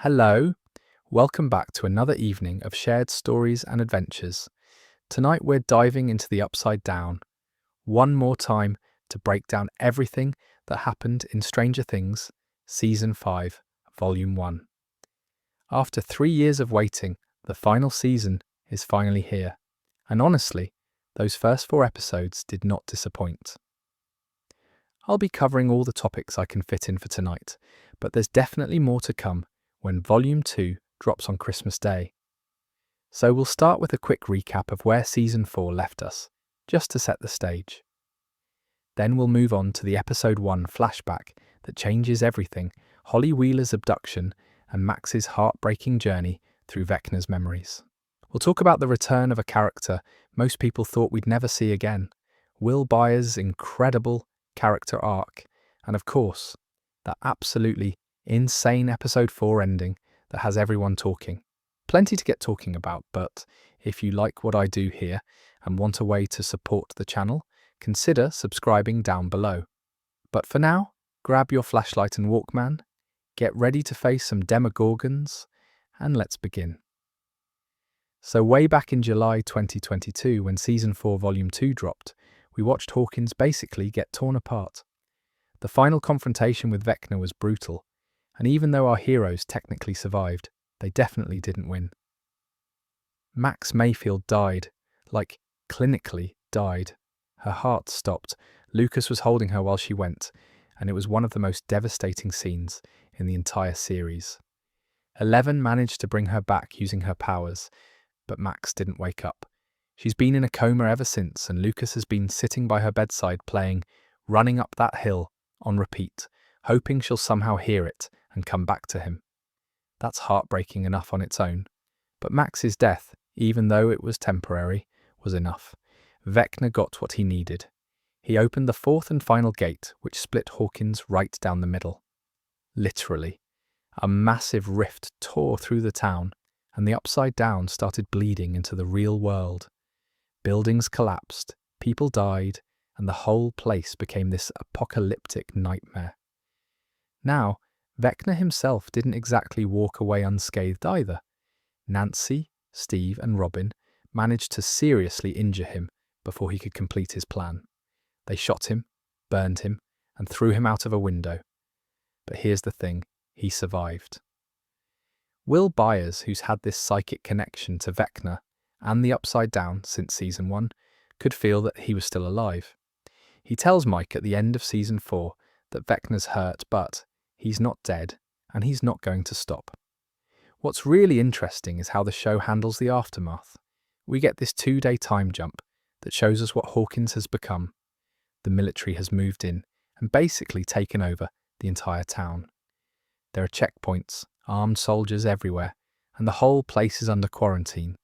Hello, welcome back to another evening of shared stories and adventures. Tonight we're diving into the Upside Down, one more time to break down everything that happened in Stranger Things, Season 5, Volume 1. After 3 years of waiting, the final season is finally here. And honestly, those first 4 episodes did not disappoint. I'll be covering all the topics I can fit in for tonight, but there's definitely more to come when Volume 2 drops on Christmas Day. So we'll start with a quick recap of where Season 4 left us, just to set the stage. Then we'll move on to the Episode 1 flashback that changes everything, Holly Wheeler's abduction and Max's heartbreaking journey through Vecna's memories. We'll talk about the return of a character most people thought we'd never see again, Will Byers' incredible character arc, and of course, that absolutely insane Episode 4 ending that has everyone talking. Plenty to get talking about, but if you like what I do here and want a way to support the channel, consider subscribing down below. But for now, grab your flashlight and Walkman, get ready to face some Demogorgons, and let's begin. So way back in July 2022, when Season 4 Volume 2 dropped, we watched Hawkins basically get torn apart. The final confrontation with Vecna was brutal, and even though our heroes technically survived, they definitely didn't win. Max Mayfield died, like clinically died. Her heart stopped. Lucas was holding her while she went, and it was one of the most devastating scenes in the entire series. 11 managed to bring her back using her powers, but Max didn't wake up. She's been in a coma ever since, and Lucas has been sitting by her bedside playing Running Up That Hill on repeat, hoping she'll somehow hear it and come back to him. That's heartbreaking enough on its own. But Max's death, even though it was temporary, was enough. Vecna got what he needed. He opened the fourth and final gate, which split Hawkins right down the middle. Literally. A massive rift tore through the town, and the Upside Down started bleeding into the real world. Buildings collapsed, people died, and the whole place became this apocalyptic nightmare. Now, Vecna himself didn't exactly walk away unscathed either. Nancy, Steve, and Robin managed to seriously injure him before he could complete his plan. They shot him, burned him, and threw him out of a window. But here's the thing, he survived. Will Byers, who's had this psychic connection to Vecna and the Upside Down since Season 1, could feel that he was still alive. He tells Mike at the end of Season 4 that Vecna's hurt, but he's not dead, and he's not going to stop. What's really interesting is how the show handles the aftermath. We get this 2-day time jump that shows us what Hawkins has become. The military has moved in and basically taken over the entire town. There are checkpoints, armed soldiers everywhere, and the whole place is under quarantine.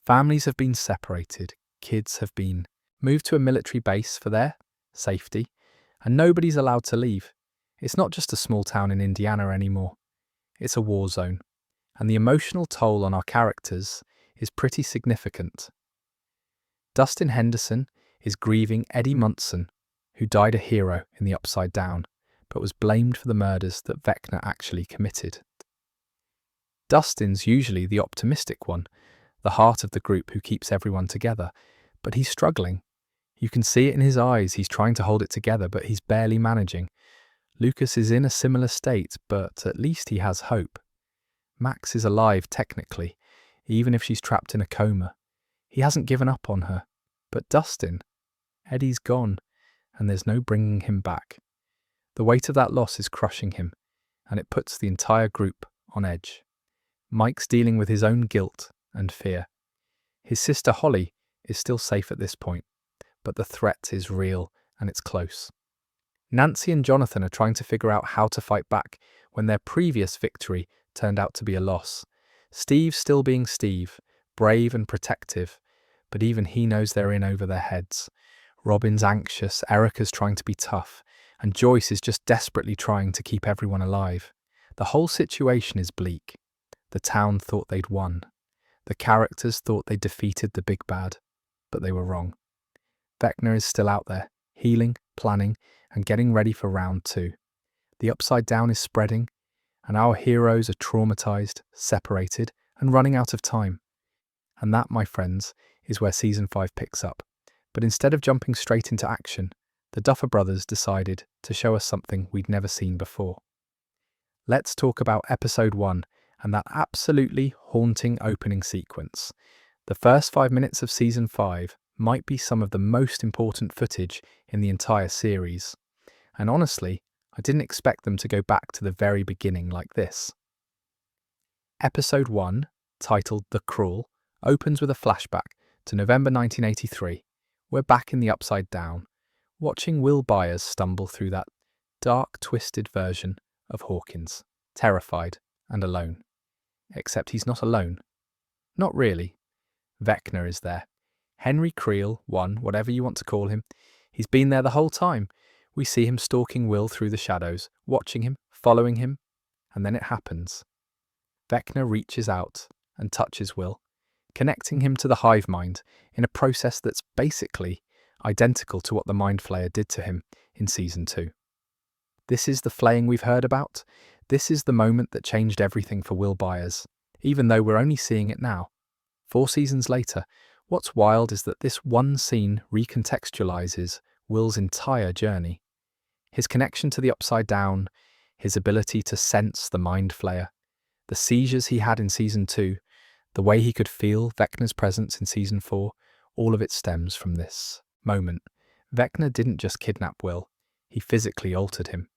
Families have been separated, kids have been moved to a military base for their safety, and nobody's allowed to leave. It's not just a small town in Indiana anymore. It's a war zone, and the emotional toll on our characters is pretty significant. Dustin Henderson is grieving Eddie Munson, who died a hero in the Upside Down, but was blamed for the murders that Vecna actually committed. Dustin's usually the optimistic one, the heart of the group who keeps everyone together, but he's struggling. You can see it in his eyes, he's trying to hold it together, but he's barely managing. Lucas is in a similar state, but at least he has hope. Max is alive technically, even if she's trapped in a coma. He hasn't given up on her. But Dustin, Eddie's gone, and there's no bringing him back. The weight of that loss is crushing him, and it puts the entire group on edge. Mike's dealing with his own guilt and fear. His sister Holly is still safe at this point, but the threat is real and it's close. Nancy and Jonathan are trying to figure out how to fight back when their previous victory turned out to be a loss. Steve's still being Steve, brave and protective, but even he knows they're in over their heads. Robin's anxious, Erica's trying to be tough, and Joyce is just desperately trying to keep everyone alive. The whole situation is bleak. The town thought they'd won. The characters thought they'd defeated the big bad, but they were wrong. Vecna is still out there, healing, planning, and getting ready for round 2. The Upside Down is spreading, and our heroes are traumatized, separated, and running out of time. And that, my friends, is where Season 5 picks up. But instead of jumping straight into action, the Duffer Brothers decided to show us something we'd never seen before. Let's talk about Episode 1 and that absolutely haunting opening sequence. The first 5 minutes of Season 5 might be some of the most important footage in the entire series. And honestly, I didn't expect them to go back to the very beginning like this. Episode 1, titled The Cruel, opens with a flashback to November 1983. We're back in the Upside Down, watching Will Byers stumble through that dark, twisted version of Hawkins, terrified and alone. Except he's not alone. Not really. Vecna is there. Henry Creel, whatever you want to call him. He's been there the whole time. We see him stalking Will through the shadows, watching him, following him, and then it happens. Vecna reaches out and touches Will, connecting him to the hive mind in a process that's basically identical to what the Mind Flayer did to him in Season 2. This is the flaying we've heard about. This is the moment that changed everything for Will Byers, even though we're only seeing it now. 4 seasons later, what's wild is that this one scene recontextualizes Will's entire journey. His connection to the Upside Down, his ability to sense the Mind Flayer, the seizures he had in Season 2, the way he could feel Vecna's presence in Season 4, all of it stems from this moment. Vecna didn't just kidnap Will, he physically altered him.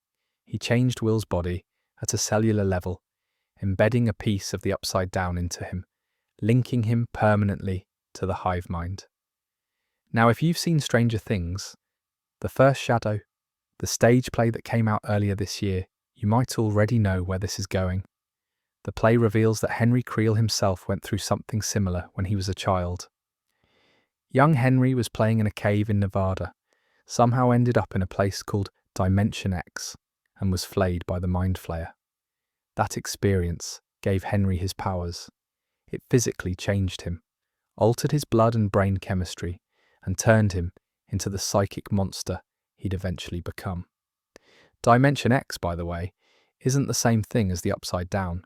He changed Will's body at a cellular level, embedding a piece of the Upside Down into him, linking him permanently to the hive mind. Now, if you've seen Stranger Things, The First Shadow, the stage play that came out earlier this year, you might already know where this is going. The play reveals that Henry Creel himself went through something similar when he was a child. Young Henry was playing in a cave in Nevada, somehow ended up in a place called Dimension X, and was flayed by the Mind Flayer. That experience gave Henry his powers. It physically changed him, altered his blood and brain chemistry, and turned him into the psychic monster he'd eventually become. Dimension X, by the way, isn't the same thing as the Upside Down,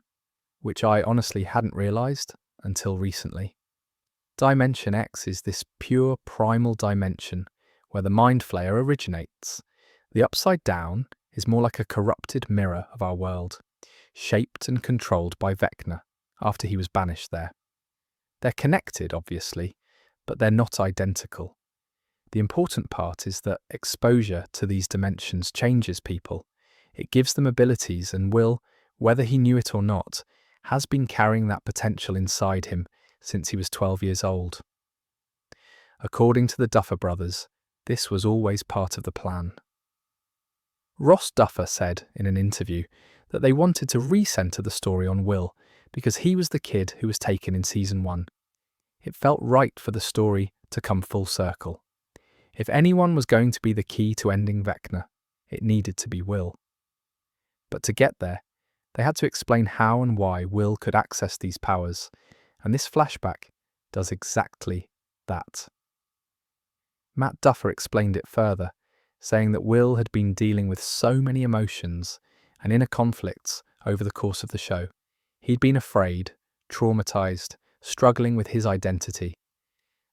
which I honestly hadn't realised until recently. Dimension X is this pure primal dimension where the Mind Flayer originates. The Upside Down is more like a corrupted mirror of our world, shaped and controlled by Vecna after he was banished there. They're connected, obviously, but they're not identical. The important part is that exposure to these dimensions changes people. It gives them abilities, and Will, whether he knew it or not, has been carrying that potential inside him since he was 12 years old. According to the Duffer Brothers, this was always part of the plan. Ross Duffer said in an interview that they wanted to recenter the story on Will because he was the kid who was taken in Season 1. It felt right for the story to come full circle. If anyone was going to be the key to ending Vecna, it needed to be Will. But to get there, they had to explain how and why Will could access these powers, and this flashback does exactly that. Matt Duffer explained it further, saying that Will had been dealing with so many emotions and inner conflicts over the course of the show. He'd been afraid, traumatized, struggling with his identity.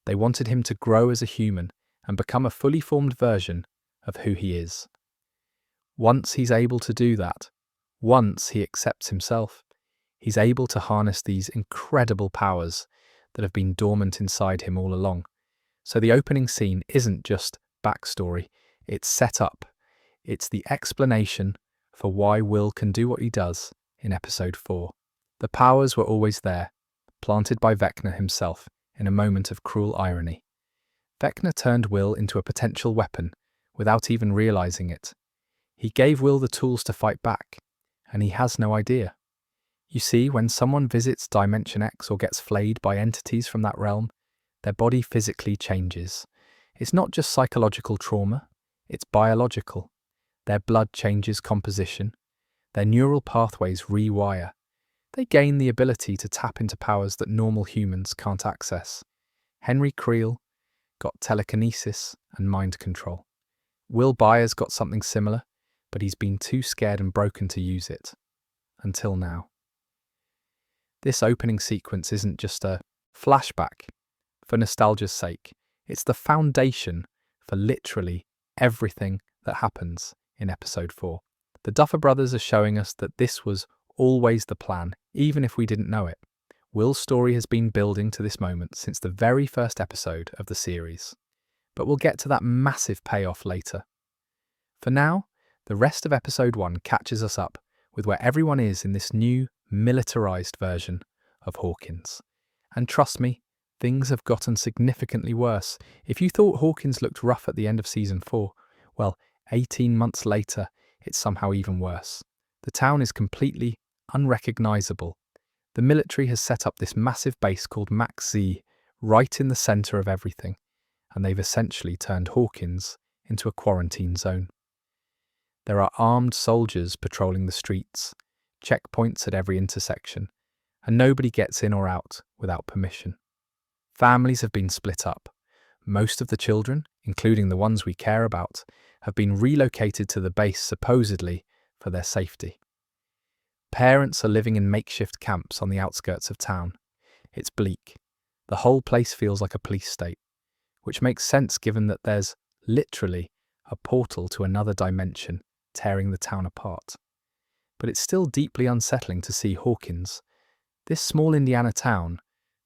They wanted him to grow as a human and become a fully formed version of who he is. Once he's able to do that, once he accepts himself, he's able to harness these incredible powers that have been dormant inside him all along. So the opening scene isn't just backstory, it's set up. It's the explanation for why Will can do what he does in Episode 4. The powers were always there, planted by Vecna himself in a moment of cruel irony. Vecna turned Will into a potential weapon without even realizing it. He gave Will the tools to fight back, and he has no idea. You see, when someone visits Dimension X or gets flayed by entities from that realm, their body physically changes. It's not just psychological trauma, it's biological. Their blood changes composition, their neural pathways rewire. They gain the ability to tap into powers that normal humans can't access. Henry Creel got telekinesis and mind control. Will Byers got something similar, but he's been too scared and broken to use it. until now. This opening sequence isn't just a flashback for nostalgia's sake. It's the foundation for literally everything that happens in episode 4. The Duffer Brothers are showing us that this was always the plan, even if we didn't know it. Will's story has been building to this moment since the very first episode of the series. But we'll get to that massive payoff later. For now, the rest of episode 1 catches us up with where everyone is in this new, militarized version of Hawkins. And trust me, things have gotten significantly worse. If you thought Hawkins looked rough at the end of season 4, well, 18 months later, it's somehow even worse. The town is completely unrecognizable. The military has set up this massive base called Max Z right in the center of everything, and they've essentially turned Hawkins into a quarantine zone. There are armed soldiers patrolling the streets, checkpoints at every intersection, and nobody gets in or out without permission. Families have been split up. Most of the children, including the ones we care about, have been relocated to the base supposedly for their safety. Parents are living in makeshift camps on the outskirts of town. It's bleak. The whole place feels like a police state, which makes sense given that there's literally a portal to another dimension tearing the town apart. But it's still deeply unsettling to see Hawkins, this small Indiana town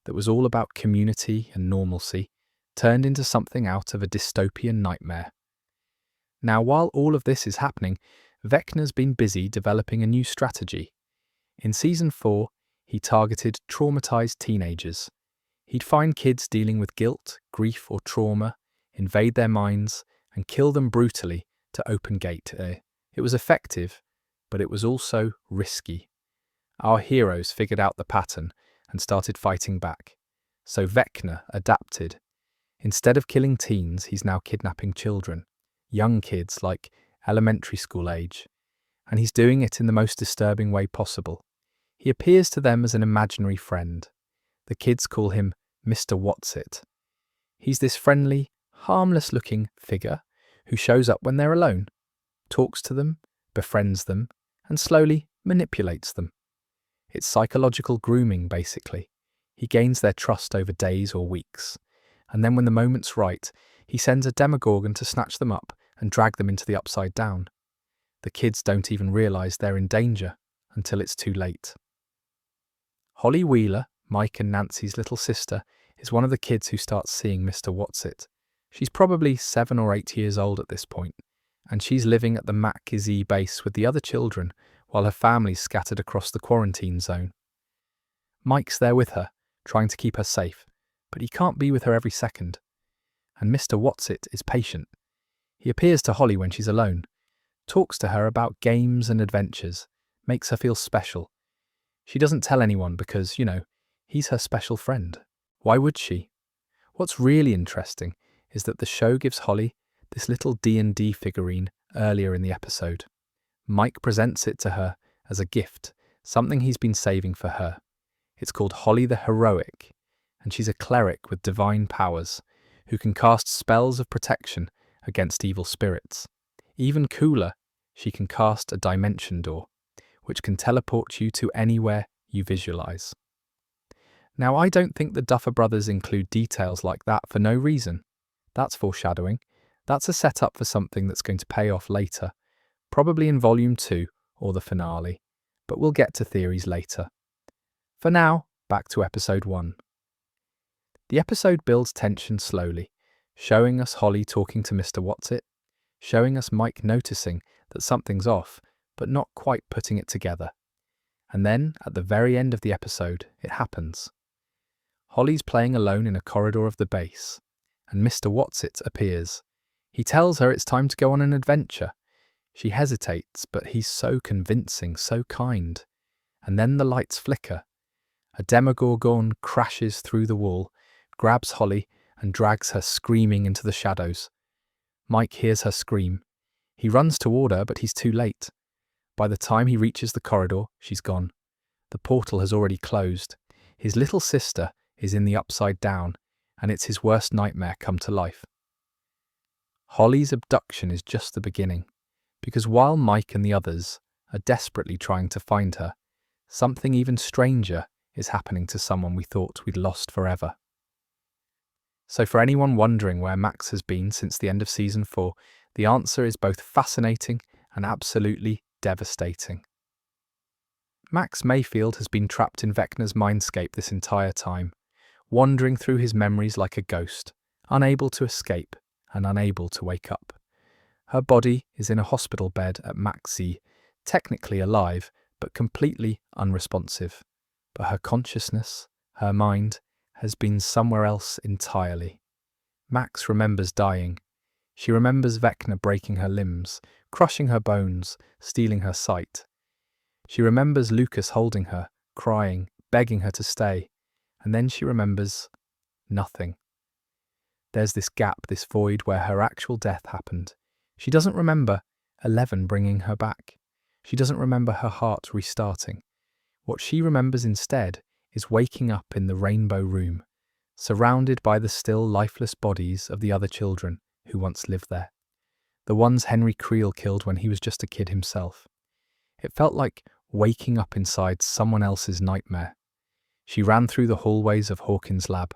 that was all about community and normalcy, turned into something out of a dystopian nightmare. Now, while all of this is happening, Vecna's been busy developing a new strategy. In season 4, he targeted traumatized teenagers. He'd find kids dealing with guilt, grief, or trauma, invade their minds, and kill them brutally to open gate. It was effective, but it was also risky. Our heroes figured out the pattern and started fighting back. So Vecna adapted. Instead of killing teens, he's now kidnapping children, young kids like elementary school age, and he's doing it in the most disturbing way possible. He appears to them as an imaginary friend. The kids call him Mr. Whatsit. He's this friendly, harmless-looking figure who shows up when they're alone, talks to them, befriends them, and slowly manipulates them. It's psychological grooming, basically. He gains their trust over days or weeks, and then when the moment's right, he sends a Demogorgon to snatch them up and drag them into the Upside Down. The kids don't even realise they're in danger until it's too late. Holly Wheeler, Mike and Nancy's little sister, is one of the kids who starts seeing Mr. Whatsit. She's probably 7 or 8 years old at this point, and she's living at the Mac-Izzy base with the other children while her family's scattered across the quarantine zone. Mike's there with her, trying to keep her safe, but he can't be with her every second. And Mr. Whatsit is patient. He appears to Holly when she's alone, talks to her about games and adventures, makes her feel special. She doesn't tell anyone because, he's her special friend. Why would she? What's really interesting is that the show gives Holly this little D&D figurine earlier in the episode. Mike presents it to her as a gift, something he's been saving for her. It's called Holly the Heroic, and she's a cleric with divine powers who can cast spells of protection against evil spirits. Even cooler, she can cast a dimension door, which can teleport you to anywhere you visualize. Now, I don't think the Duffer Brothers include details like that for no reason. That's foreshadowing. That's a setup for something that's going to pay off later, probably in Volume 2 or the finale, but we'll get to theories later. For now, back to Episode 1. The episode builds tension slowly, showing us Holly talking to Mr. Whatsit, showing us Mike noticing that something's off, but not quite putting it together. And then, at the very end of the episode, it happens. Holly's playing alone in a corridor of the base, and Mr. Whatsit appears. He tells her it's time to go on an adventure. She hesitates, but he's so convincing, so kind. And then the lights flicker. A Demogorgon crashes through the wall, grabs Holly, and drags her screaming into the shadows. Mike hears her scream. He runs toward her, but he's too late. By the time he reaches the corridor, she's gone. The portal has already closed. His little sister is in the Upside Down, and it's his worst nightmare come to life. Holly's abduction is just the beginning, because while Mike and the others are desperately trying to find her, Something even stranger is happening to someone we thought we'd lost forever. So for anyone wondering where Max has been since the end of season 4, the answer is both fascinating and absolutely devastating. Max Mayfield has been trapped in Vecna's mindscape this entire time, wandering through his memories like a ghost, unable to escape and unable to wake up. Her body is in a hospital bed at Maxi, technically alive, but completely unresponsive. But her consciousness, her mind, has been somewhere else entirely. Max remembers dying. She remembers Vecna breaking her limbs, crushing her bones, stealing her sight. She remembers Lucas holding her, crying, begging her to stay. And then she remembers nothing. There's this gap, this void where her actual death happened. She doesn't remember 11 bringing her back. She doesn't remember her heart restarting. What she remembers instead is waking up in the rainbow room, surrounded by the still lifeless bodies of the other children who once lived there. The ones Henry Creel killed when he was just a kid himself. It felt like waking up inside someone else's nightmare. She ran through the hallways of Hawkins' lab,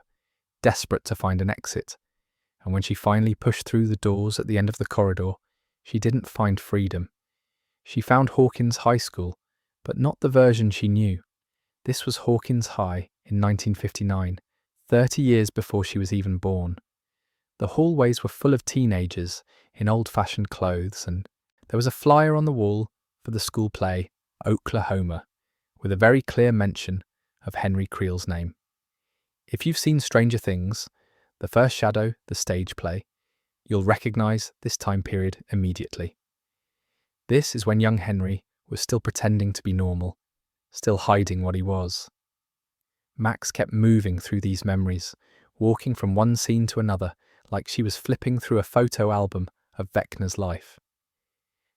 desperate to find an exit, and when she finally pushed through the doors at the end of the corridor, she didn't find freedom. She found Hawkins High School, but not the version she knew. This was Hawkins High in 1959, 30 years before she was even born. The hallways were full of teenagers in old-fashioned clothes, and there was a flyer on the wall for the school play, Oklahoma, with a very clear mention of Henry Creel's name. If you've seen Stranger Things, the first shadow, the stage play, you'll recognize this time period immediately. This is when young Henry was still pretending to be normal, still hiding what he was. Max kept moving through these memories, walking from one scene to another like she was flipping through a photo album of Vecna's life.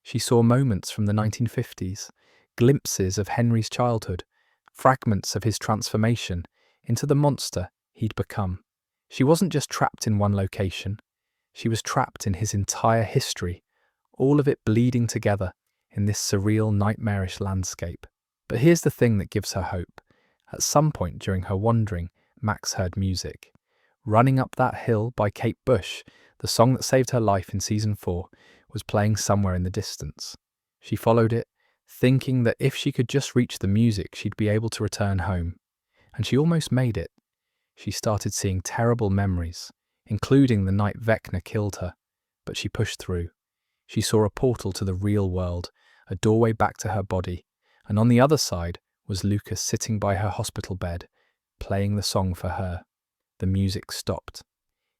She saw moments from the 1950s, glimpses of Henry's childhood, fragments of his transformation into the monster he'd become. She wasn't just trapped in one location, she was trapped in his entire history, all of it bleeding together in this surreal, nightmarish landscape. But here's the thing that gives her hope. At some point during her wandering, Max heard music. Running Up That Hill by Kate Bush, the song that saved her life in season 4, was playing somewhere in the distance. She followed it, thinking that if she could just reach the music, she'd be able to return home. And she almost made it. She started seeing terrible memories, including the night Vecna killed her, but she pushed through. She saw a portal to the real world, a doorway back to her body, and on the other side was Lucas sitting by her hospital bed, playing the song for her. The music stopped.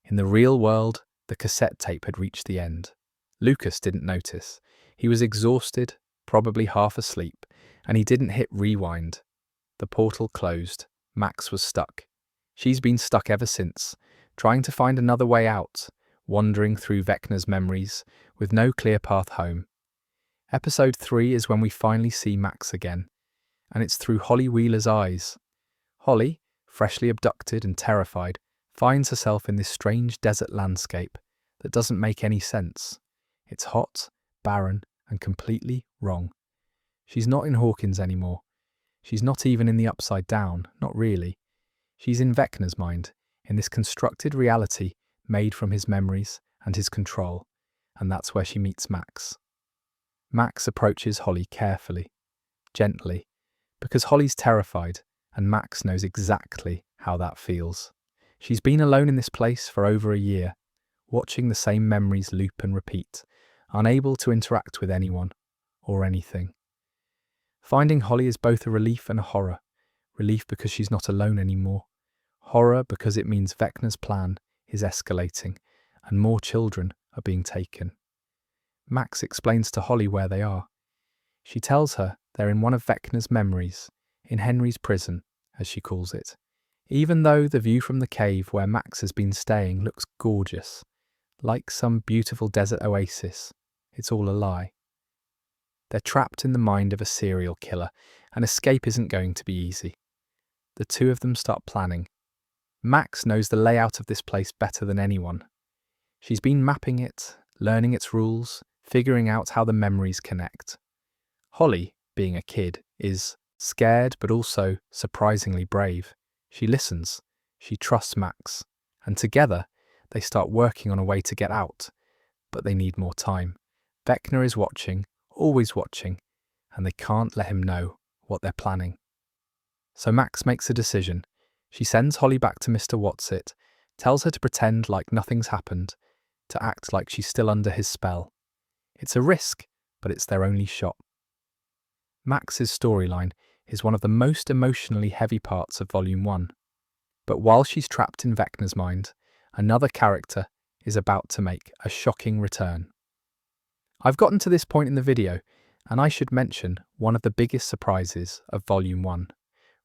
In the real world, the cassette tape had reached the end. Lucas didn't notice. He was exhausted, probably half asleep, and he didn't hit rewind. The portal closed. Max was stuck. She's been stuck ever since, trying to find another way out, wandering through Vecna's memories, with no clear path home. Episode 3 is when we finally see Max again, and it's through Holly Wheeler's eyes. Holly, freshly abducted and terrified, finds herself in this strange desert landscape that doesn't make any sense. It's hot, barren, and completely wrong. She's not in Hawkins anymore. She's not even in the Upside Down, not really. She's in Vecna's mind, in this constructed reality made from his memories and his control, and that's where she meets Max. Max approaches Holly carefully, gently, because Holly's terrified, and Max knows exactly how that feels. She's been alone in this place for over a year, watching the same memories loop and repeat, unable to interact with anyone or anything. Finding Holly is both a relief and a horror. Relief because she's not alone anymore. Horror because it means Vecna's plan is escalating and more children are being taken. Max explains to Holly where they are. She tells her they're in one of Vecna's memories, in Henry's prison, as she calls it. Even though the view from the cave where Max has been staying looks gorgeous, like some beautiful desert oasis, it's all a lie. They're trapped in the mind of a serial killer, and escape isn't going to be easy. The two of them start planning. Max knows the layout of this place better than anyone. She's been mapping it, learning its rules, figuring out how the memories connect. Holly, being a kid, is Scared, but also surprisingly brave, she listens, she trusts Max, and together they start working on a way to get out. But they need more time. Vecna is watching, always watching, and they can't let him know what they're planning. So Max makes a decision. She sends Holly back to Mr. Whatsit, tells her to pretend like nothing's happened, to act like she's still under his spell. It's a risk, but it's their only shot. Max's storyline is one of the most emotionally heavy parts of Volume 1. But while she's trapped in Vecna's mind, another character is about to make a shocking return. I've gotten to this point in the video, and I should mention one of the biggest surprises of Volume 1.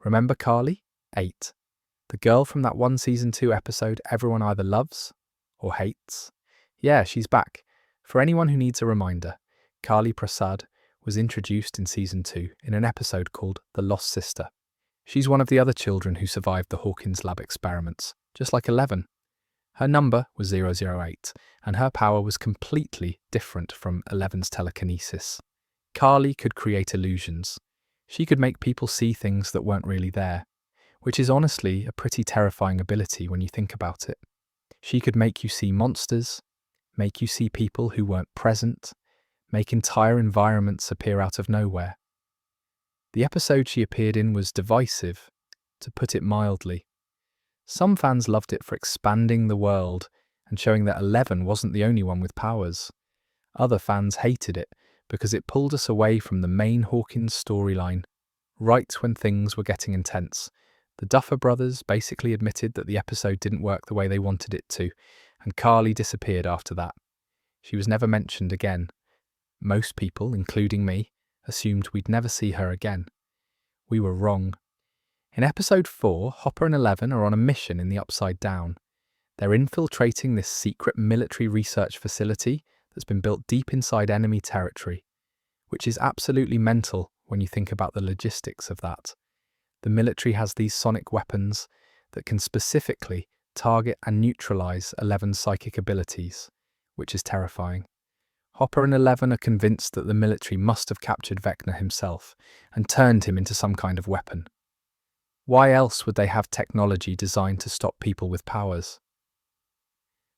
Remember Carly? 8. The girl from that one Season 2 episode everyone either loves or hates? Yeah, she's back. For anyone who needs a reminder, Carly Prasad was introduced in Season 2 in an episode called The Lost Sister. She's one of the other children who survived the Hawkins lab experiments, just like 11. Her number was 008, and her power was completely different from 11's telekinesis. Carly could create illusions. She could make people see things that weren't really there, which is honestly a pretty terrifying ability when you think about it. She could make you see monsters, make you see people who weren't present, make entire environments appear out of nowhere. The episode she appeared in was divisive, to put it mildly. Some fans loved it for expanding the world and showing that 11 wasn't the only one with powers. Other fans hated it because it pulled us away from the main Hawkins storyline. Right when things were getting intense, the Duffer Brothers basically admitted that the episode didn't work the way they wanted it to, and Carly disappeared after that. She was never mentioned again. Most people, including me, assumed we'd never see her again. We were wrong. In episode 4, Hopper and 11 are on a mission in the Upside Down. They're infiltrating this secret military research facility that's been built deep inside enemy territory, which is absolutely mental when you think about the logistics of that. The military has these sonic weapons that can specifically target and neutralize 11's psychic abilities, which is terrifying. Hopper and 11 are convinced that the military must have captured Vecna himself and turned him into some kind of weapon. Why else would they have technology designed to stop people with powers?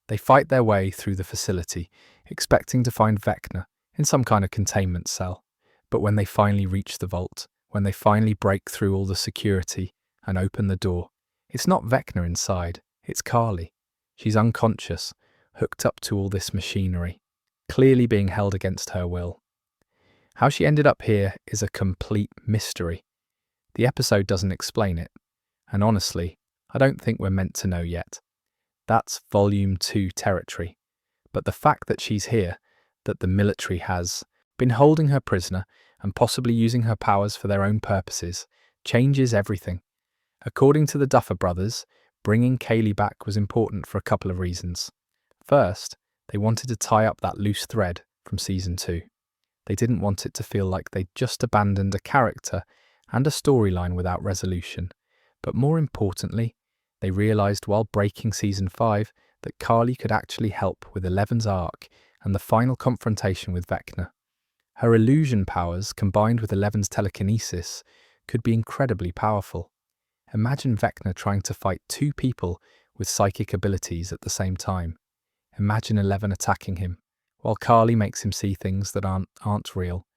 They fight their way through the facility, expecting to find Vecna in some kind of containment cell. But when they finally reach the vault, when they finally break through all the security and open the door, it's not Vecna inside, it's Carly. She's unconscious, hooked up to all this machinery, clearly being held against her will. How she ended up here is a complete mystery. The episode doesn't explain it, and honestly, I don't think we're meant to know yet. That's Volume 2 territory. But the fact that she's here, that the military has been holding her prisoner and possibly using her powers for their own purposes, changes everything. According to the Duffer Brothers, bringing Kaylee back was important for a couple of reasons. First, they wanted to tie up that loose thread from Season 2. They didn't want it to feel like they'd just abandoned a character and a storyline without resolution. But more importantly, they realised while breaking Season 5 that Carly could actually help with 11's arc and the final confrontation with Vecna. Her illusion powers, combined with 11's telekinesis, could be incredibly powerful. Imagine Vecna trying to fight two people with psychic abilities at the same time. Imagine 11 attacking him, while Carly makes him see things that aren't real,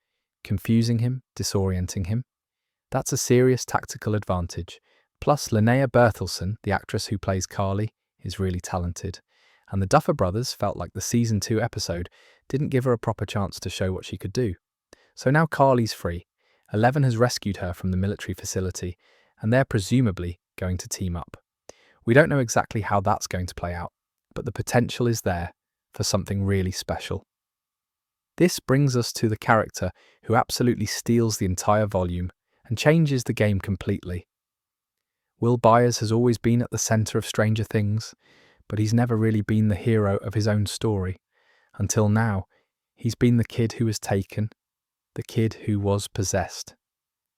confusing him, disorienting him. That's a serious tactical advantage. Plus, Linnea Berthelsen, the actress who plays Carly, is really talented. And the Duffer Brothers felt like the Season 2 episode didn't give her a proper chance to show what she could do. So now Carly's free. 11 has rescued her from the military facility, and they're presumably going to team up. We don't know exactly how that's going to play out, but the potential is there for something really special. This brings us to the character who absolutely steals the entire volume and changes the game completely. Will Byers has always been at the centre of Stranger Things, but he's never really been the hero of his own story. Until now, he's been the kid who was taken, the kid who was possessed,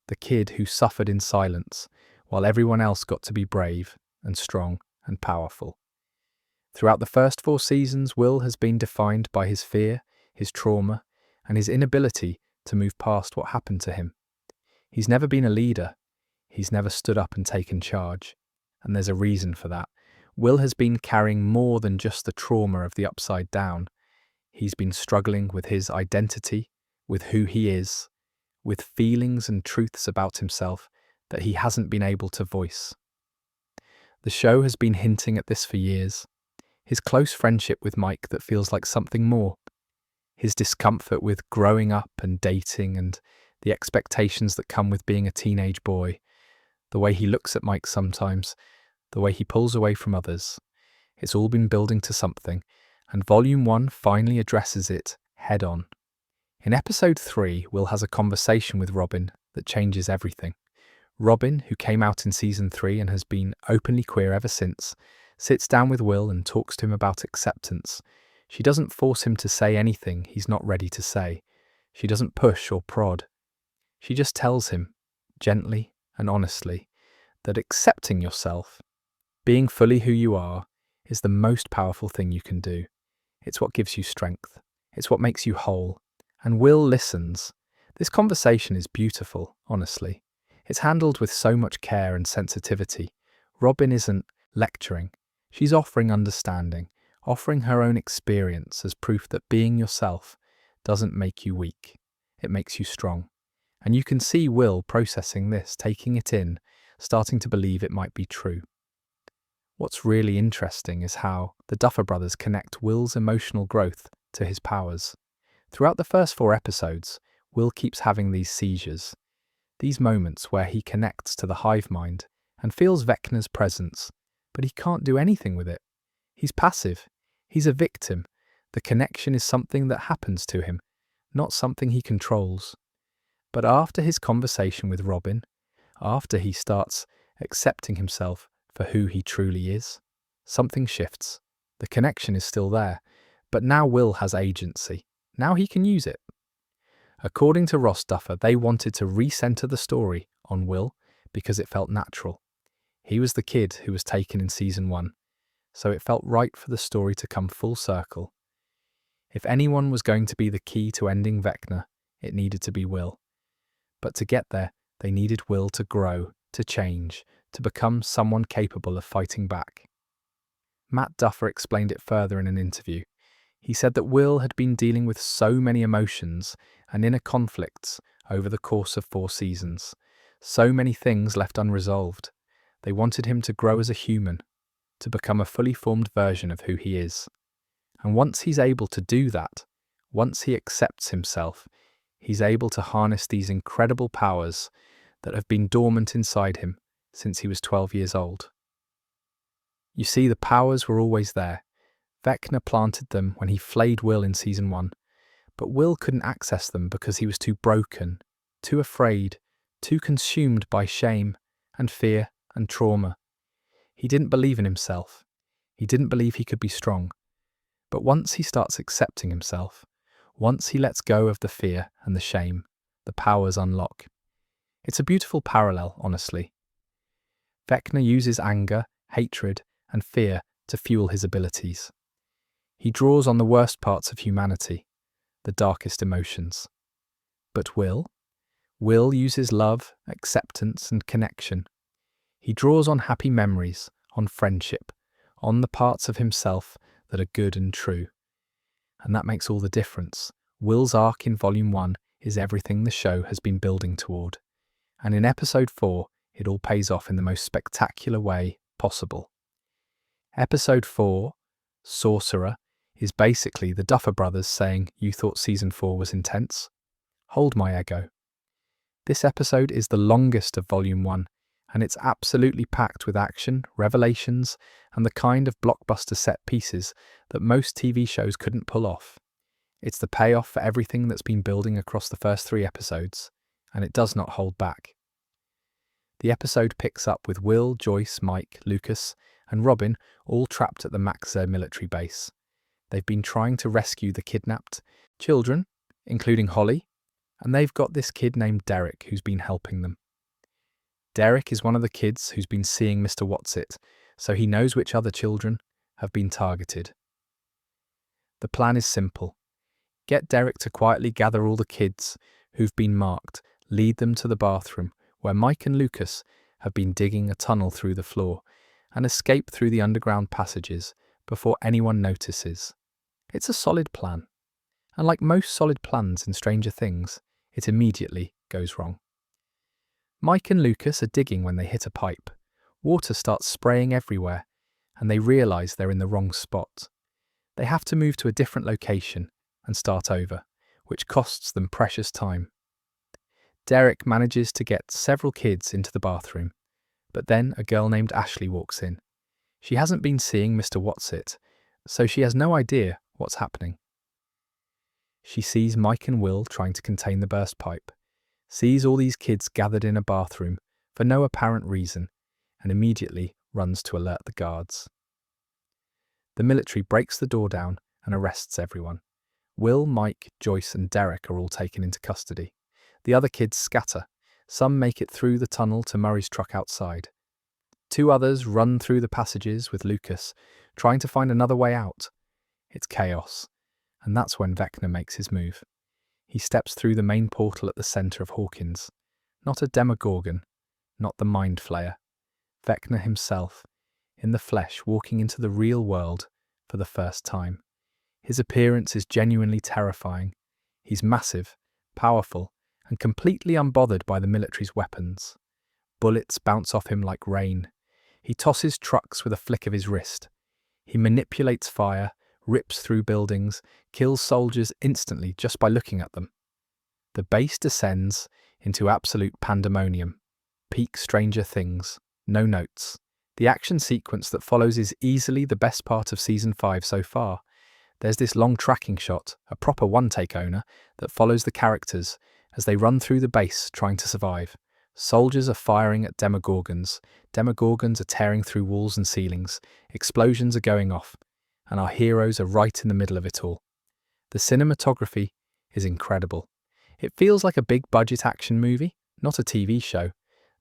the kid who suffered in silence, while everyone else got to be brave and strong and powerful. Throughout the first 4 seasons, Will has been defined by his fear, his trauma, and his inability to move past what happened to him. He's never been a leader. He's never stood up and taken charge. And there's a reason for that. Will has been carrying more than just the trauma of the upside down. He's been struggling with his identity, with who he is, with feelings and truths about himself that he hasn't been able to voice. The show has been hinting at this for years. His close friendship with Mike that feels like something more. His discomfort with growing up and dating and the expectations that come with being a teenage boy. The way he looks at Mike sometimes, the way he pulls away from others. It's all been building to something, and Volume 1 finally addresses it head on. In Episode 3, Will has a conversation with Robin that changes everything. Robin, who came out in Season 3 and has been openly queer ever since, sits down with Will and talks to him about acceptance. She doesn't force him to say anything he's not ready to say. She doesn't push or prod. She just tells him, gently and honestly, that accepting yourself, being fully who you are, is the most powerful thing you can do. It's what gives you strength. It's what makes you whole. And Will listens. This conversation is beautiful, honestly. It's handled with so much care and sensitivity. Robin isn't lecturing. She's offering understanding, offering her own experience as proof that being yourself doesn't make you weak. It makes you strong. And you can see Will processing this, taking it in, starting to believe it might be true. What's really interesting is how the Duffer Brothers connect Will's emotional growth to his powers. Throughout the first 4 episodes, Will keeps having these seizures, these moments where he connects to the hive mind and feels Vecna's presence, but he can't do anything with it. He's passive. He's a victim. The connection is something that happens to him, not something he controls. But after his conversation with Robin, after he starts accepting himself for who he truly is, something shifts. The connection is still there, but now Will has agency. Now he can use it. According to Ross Duffer, they wanted to recenter the story on Will because it felt natural. He was the kid who was taken in Season 1, so it felt right for the story to come full circle. If anyone was going to be the key to ending Vecna, it needed to be Will. But to get there, they needed Will to grow, to change, to become someone capable of fighting back. Matt Duffer explained it further in an interview. He said that Will had been dealing with so many emotions and inner conflicts over the course of 4 seasons. So many things left unresolved. They wanted him to grow as a human, to become a fully formed version of who he is. And once he's able to do that, once he accepts himself, he's able to harness these incredible powers that have been dormant inside him since he was 12 years old. You see, the powers were always there. Vecna planted them when he flayed Will in Season 1, but Will couldn't access them because he was too broken, too afraid, too consumed by shame and fear and trauma. He didn't believe in himself. He didn't believe he could be strong. But once he starts accepting himself, once he lets go of the fear and the shame, the powers unlock. It's a beautiful parallel, honestly. Vecna uses anger, hatred, and fear to fuel his abilities. He draws on the worst parts of humanity, the darkest emotions. But Will uses love, acceptance, and connection. He draws on happy memories, on friendship, on the parts of himself that are good and true. And that makes all the difference. Will's arc in Volume 1 is everything the show has been building toward. And in Episode 4, it all pays off in the most spectacular way possible. Episode 4, Sorcerer, is basically the Duffer Brothers saying, "You thought Season 4 was intense? Hold my ego." This episode is the longest of Volume 1, and it's absolutely packed with action, revelations, and the kind of blockbuster set pieces that most TV shows couldn't pull off. It's the payoff for everything that's been building across the first 3 episodes, and it does not hold back. The episode picks up with Will, Joyce, Mike, Lucas, and Robin all trapped at the Maxer military base. They've been trying to rescue the kidnapped children, including Holly, and they've got this kid named Derek who's been helping them. Derek is one of the kids who's been seeing Mr. Whatsit, so he knows which other children have been targeted. The plan is simple. Get Derek to quietly gather all the kids who've been marked, lead them to the bathroom where Mike and Lucas have been digging a tunnel through the floor and escape through the underground passages before anyone notices. It's a solid plan. And like most solid plans in Stranger Things, it immediately goes wrong. Mike and Lucas are digging when they hit a pipe. Water starts spraying everywhere, and they realise they're in the wrong spot. They have to move to a different location and start over, which costs them precious time. Derek manages to get several kids into the bathroom, but then a girl named Ashley walks in. She hasn't been seeing Mr. Whatsit, so she has no idea what's happening. She sees Mike and Will trying to contain the burst pipe, sees all these kids gathered in a bathroom for no apparent reason, and immediately runs to alert the guards. The military breaks the door down and arrests everyone. Will, Mike, Joyce and Derek are all taken into custody. The other kids scatter. Some make it through the tunnel to Murray's truck outside. 2 others run through the passages with Lucas, trying to find another way out. It's chaos, and that's when Vecna makes his move. He steps through the main portal at the centre of Hawkins. Not a Demogorgon, not the Mind Flayer. Vecna himself, in the flesh, walking into the real world for the first time. His appearance is genuinely terrifying. He's massive, powerful, and completely unbothered by the military's weapons. Bullets bounce off him like rain. He tosses trucks with a flick of his wrist. He manipulates fire, rips through buildings, kills soldiers instantly just by looking at them. The base descends into absolute pandemonium. Peak Stranger Things. No notes. The action sequence that follows is easily the best part of Season 5 so far. There's this long tracking shot, a proper one-take owner, that follows the characters as they run through the base trying to survive. Soldiers are firing at Demogorgons. Demogorgons are tearing through walls and ceilings. Explosions are going off. And our heroes are right in the middle of it all. The cinematography is incredible. It feels like a big-budget action movie, not a TV show.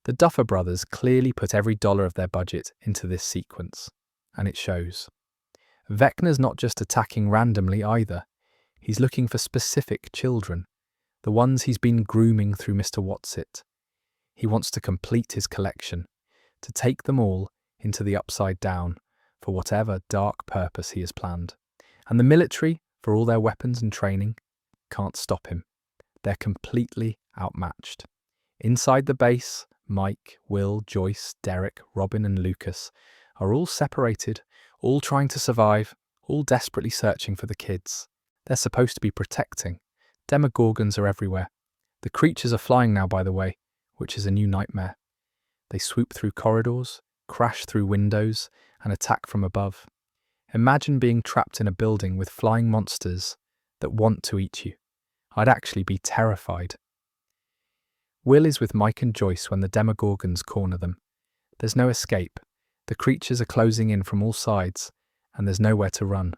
The Duffer Brothers clearly put every dollar of their budget into this sequence, and it shows. Vecna's not just attacking randomly either. He's looking for specific children, the ones he's been grooming through Mr. Whatsit. He wants to complete his collection, to take them all into the Upside Down for whatever dark purpose he has planned. And the military, for all their weapons and training, can't stop him. They're completely outmatched. Inside the base, Mike, Will, Joyce, Derek, Robin and Lucas are all separated, all trying to survive, all desperately searching for the kids. They're supposed to be protecting. Demogorgons are everywhere. The creatures are flying now, by the way, which is a new nightmare. They swoop through corridors, crash through windows, and attack from above. Imagine being trapped in a building with flying monsters that want to eat you. I'd actually be terrified. Will is with Mike and Joyce when the Demogorgons corner them. There's no escape. The creatures are closing in from all sides, and there's nowhere to run.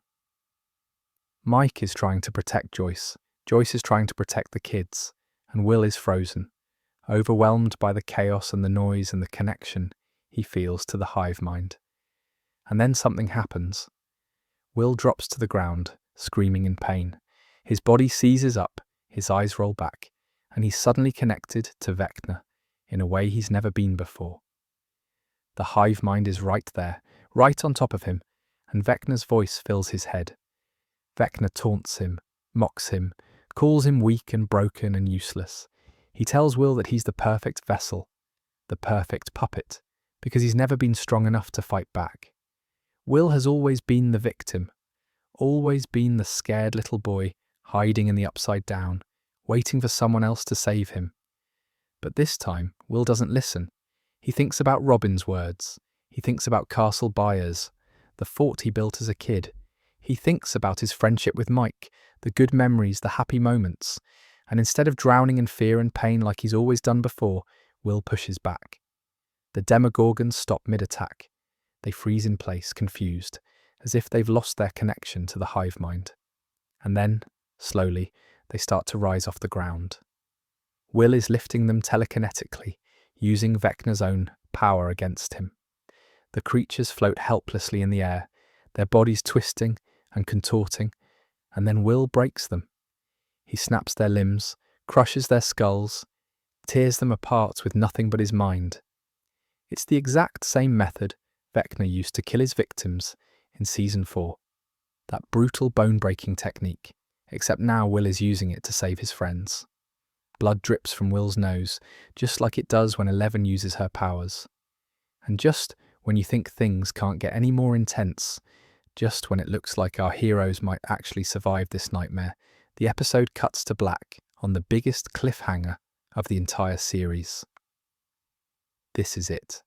Mike is trying to protect Joyce. Joyce is trying to protect the kids, and Will is frozen, overwhelmed by the chaos and the noise and the connection he feels to the hive mind. And then something happens. Will drops to the ground, screaming in pain. His body seizes up, his eyes roll back, and he's suddenly connected to Vecna in a way he's never been before. The hive mind is right there, right on top of him, and Vecna's voice fills his head. Vecna taunts him, mocks him, calls him weak and broken and useless. He tells Will that he's the perfect vessel, the perfect puppet, because he's never been strong enough to fight back. Will has always been the victim, always been the scared little boy hiding in the Upside Down, waiting for someone else to save him. But this time, Will doesn't listen. He thinks about Robin's words. He thinks about Castle Byers, the fort he built as a kid. He thinks about his friendship with Mike, the good memories, the happy moments. And instead of drowning in fear and pain like he's always done before, Will pushes back. The Demogorgons stop mid-attack. They freeze in place, confused, as if they've lost their connection to the hive mind. And then, slowly, they start to rise off the ground. Will is lifting them telekinetically, using Vecna's own power against him. The creatures float helplessly in the air, their bodies twisting and contorting, and then Will breaks them. He snaps their limbs, crushes their skulls, tears them apart with nothing but his mind. It's the exact same method Vecna used to kill his victims in Season 4. That brutal bone-breaking technique, except now Will is using it to save his friends. Blood drips from Will's nose, just like it does when Eleven uses her powers. And just when you think things can't get any more intense, just when it looks like our heroes might actually survive this nightmare, the episode cuts to black on the biggest cliffhanger of the entire series. This is it.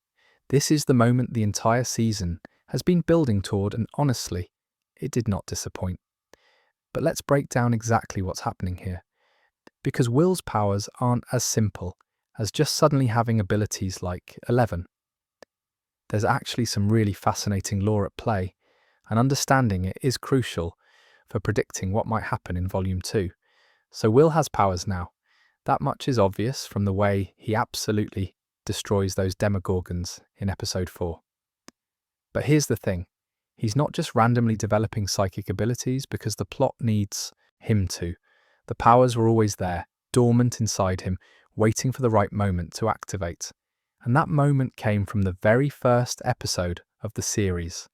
This is the moment the entire season has been building toward, and honestly, it did not disappoint. But let's break down exactly what's happening here. Because Will's powers aren't as simple as just suddenly having abilities like 11. There's actually some really fascinating lore at play, and understanding it is crucial for predicting what might happen in Volume 2. So Will has powers now. That much is obvious from the way he absolutely destroys those demogorgons in Episode 4. But here's the thing. He's not just randomly developing psychic abilities because the plot needs him to. The powers were always there, dormant inside him, waiting for the right moment to activate. And that moment came from the very first episode of the series,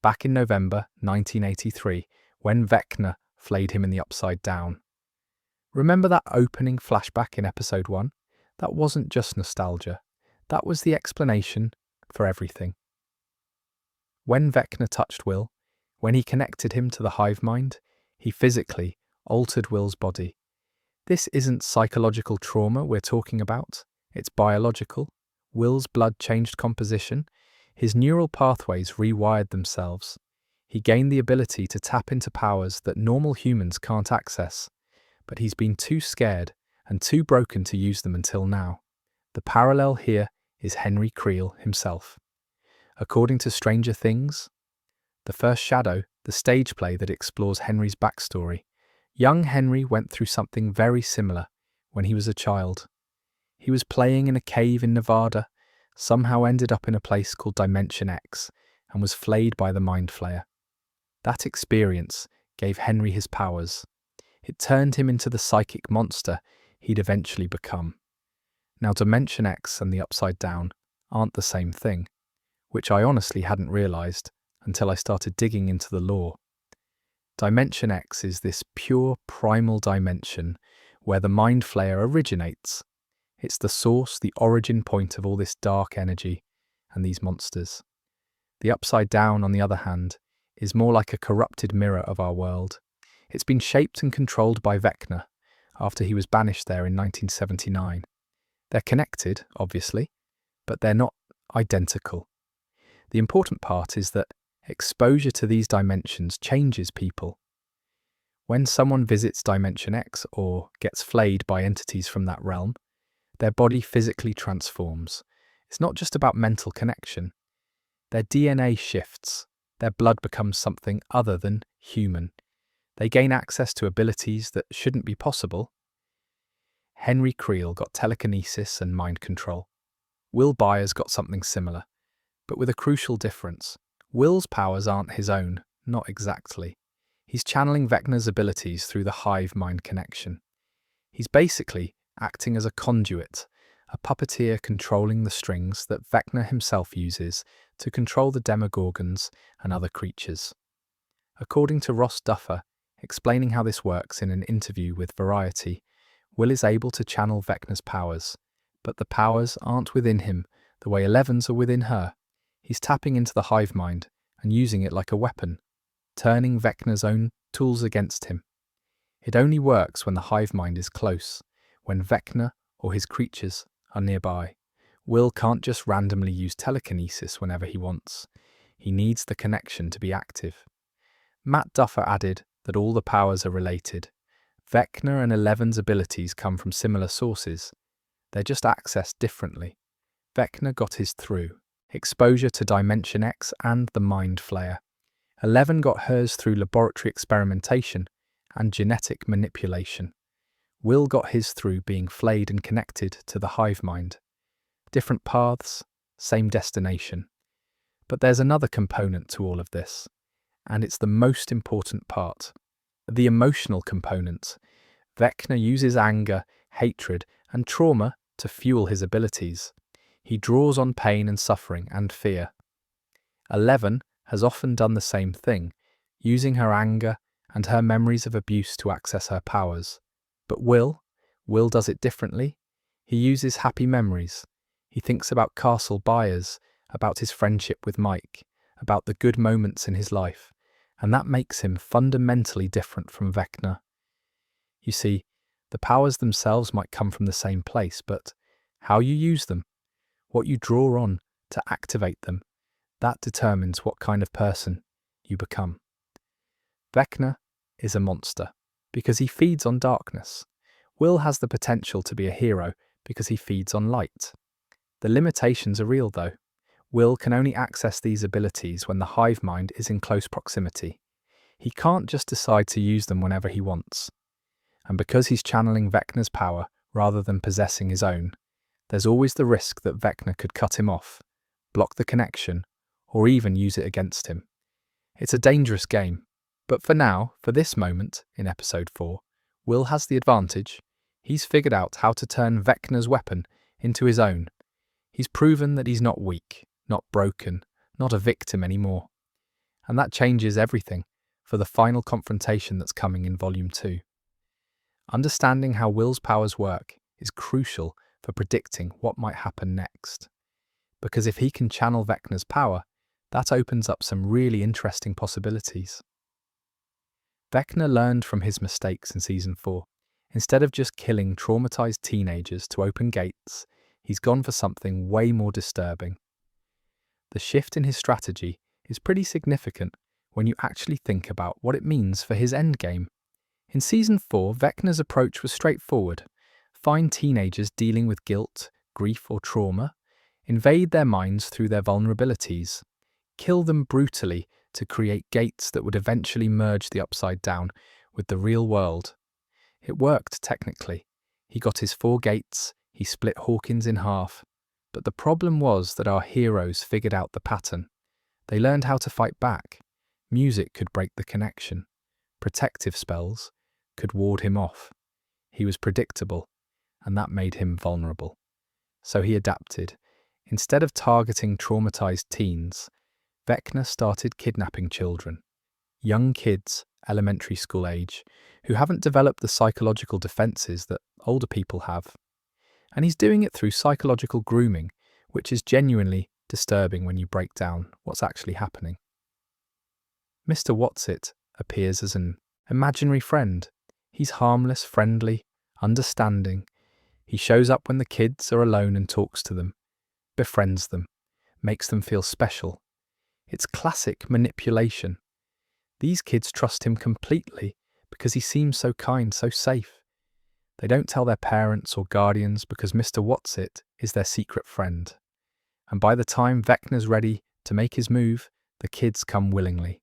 back in November 1983, when Vecna flayed him in the Upside Down. Remember that opening flashback in Episode 1? That wasn't just nostalgia. That was the explanation for everything. When Vecna touched Will, when he connected him to the hive mind, he physically altered Will's body. This isn't psychological trauma we're talking about, it's biological. Will's blood changed composition, his neural pathways rewired themselves. He gained the ability to tap into powers that normal humans can't access, but he's been too scared and too broken to use them until now. The parallel here is Henry Creel himself. According to Stranger Things, the first Shadow, the stage play that explores Henry's backstory, young Henry went through something very similar when he was a child. He was playing in a cave in Nevada, somehow ended up in a place called Dimension X, and was flayed by the Mind Flayer. That experience gave Henry his powers. It turned him into the psychic monster he'd eventually become. Now, Dimension X and the Upside Down aren't the same thing, which I honestly hadn't realised until I started digging into the lore. Dimension X is this pure primal dimension where the Mind Flayer originates. It's the source, the origin point of all this dark energy and these monsters. The Upside Down, on the other hand, is more like a corrupted mirror of our world. It's been shaped and controlled by Vecna after he was banished there in 1979. They're connected, obviously, but they're not identical. The important part is that exposure to these dimensions changes people. When someone visits Dimension X or gets flayed by entities from that realm, their body physically transforms. It's not just about mental connection. Their DNA shifts. Their blood becomes something other than human. They gain access to abilities that shouldn't be possible. Henry Creel got telekinesis and mind control. Will Byers got something similar, but with a crucial difference. Will's powers aren't his own, not exactly. He's channeling Vecna's abilities through the hive-mind connection. He's basically acting as a conduit, a puppeteer controlling the strings that Vecna himself uses to control the demogorgons and other creatures. According to Ross Duffer, explaining how this works in an interview with Variety, Will is able to channel Vecna's powers, but the powers aren't within him the way Eleven's are within her. He's tapping into the hive mind and using it like a weapon, turning Vecna's own tools against him. It only works when the hive mind is close, when Vecna or his creatures are nearby. Will can't just randomly use telekinesis whenever he wants. He needs the connection to be active. Matt Duffer added that all the powers are related. Vecna and Eleven's abilities come from similar sources. They're just accessed differently. Vecna got his through exposure to Dimension X and the Mind Flayer. 11 got hers through laboratory experimentation and genetic manipulation. Will got his through being flayed and connected to the hive mind. Different paths, same destination. But there's another component to all of this, and it's the most important part. The emotional component. Vecna uses anger, hatred, and trauma to fuel his abilities. He draws on pain and suffering and fear. 11 has often done the same thing, using her anger and her memories of abuse to access her powers. But Will does it differently. He uses happy memories. He thinks about Castle Byers, about his friendship with Mike, about the good moments in his life, and that makes him fundamentally different from Vecna. You see, the powers themselves might come from the same place, but how you use them, what you draw on to activate them, that determines what kind of person you become. Vecna is a monster because he feeds on darkness. Will has the potential to be a hero because he feeds on light. The limitations are real though. Will can only access these abilities when the hive mind is in close proximity. He can't just decide to use them whenever he wants. And because he's channeling Vecna's power rather than possessing his own, there's always the risk that Vecna could cut him off, block the connection, or even use it against him. It's a dangerous game. But for now, for this moment, in episode 4, Will has the advantage. He's figured out how to turn Vecna's weapon into his own. He's proven that he's not weak, not broken, not a victim anymore. And that changes everything for the final confrontation that's coming in Volume 2. Understanding how Will's powers work is crucial for predicting what might happen next. Because if he can channel Vecna's power, that opens up some really interesting possibilities. Vecna learned from his mistakes in Season 4. Instead of just killing traumatized teenagers to open gates, he's gone for something way more disturbing. The shift in his strategy is pretty significant when you actually think about what it means for his endgame. In Season 4, Vecna's approach was straightforward. Find teenagers dealing with guilt, grief or trauma, invade their minds through their vulnerabilities, kill them brutally to create gates that would eventually merge the Upside Down with the real world. It worked technically. He got his 4 gates, he split Hawkins in half. But the problem was that our heroes figured out the pattern. They learned how to fight back. Music could break the connection. Protective spells could ward him off. He was predictable, and that made him vulnerable. So he adapted. Instead of targeting traumatized teens, Vecna started kidnapping children. Young kids, elementary school age, who haven't developed the psychological defenses that older people have. And he's doing it through psychological grooming, which is genuinely disturbing when you break down what's actually happening. Mr. Whatsit appears as an imaginary friend. He's harmless, friendly, understanding. He shows up when the kids are alone and talks to them, befriends them, makes them feel special. It's classic manipulation. These kids trust him completely because he seems so kind, so safe. They don't tell their parents or guardians because Mr. Whatsit is their secret friend. And by the time Vecna's ready to make his move, the kids come willingly.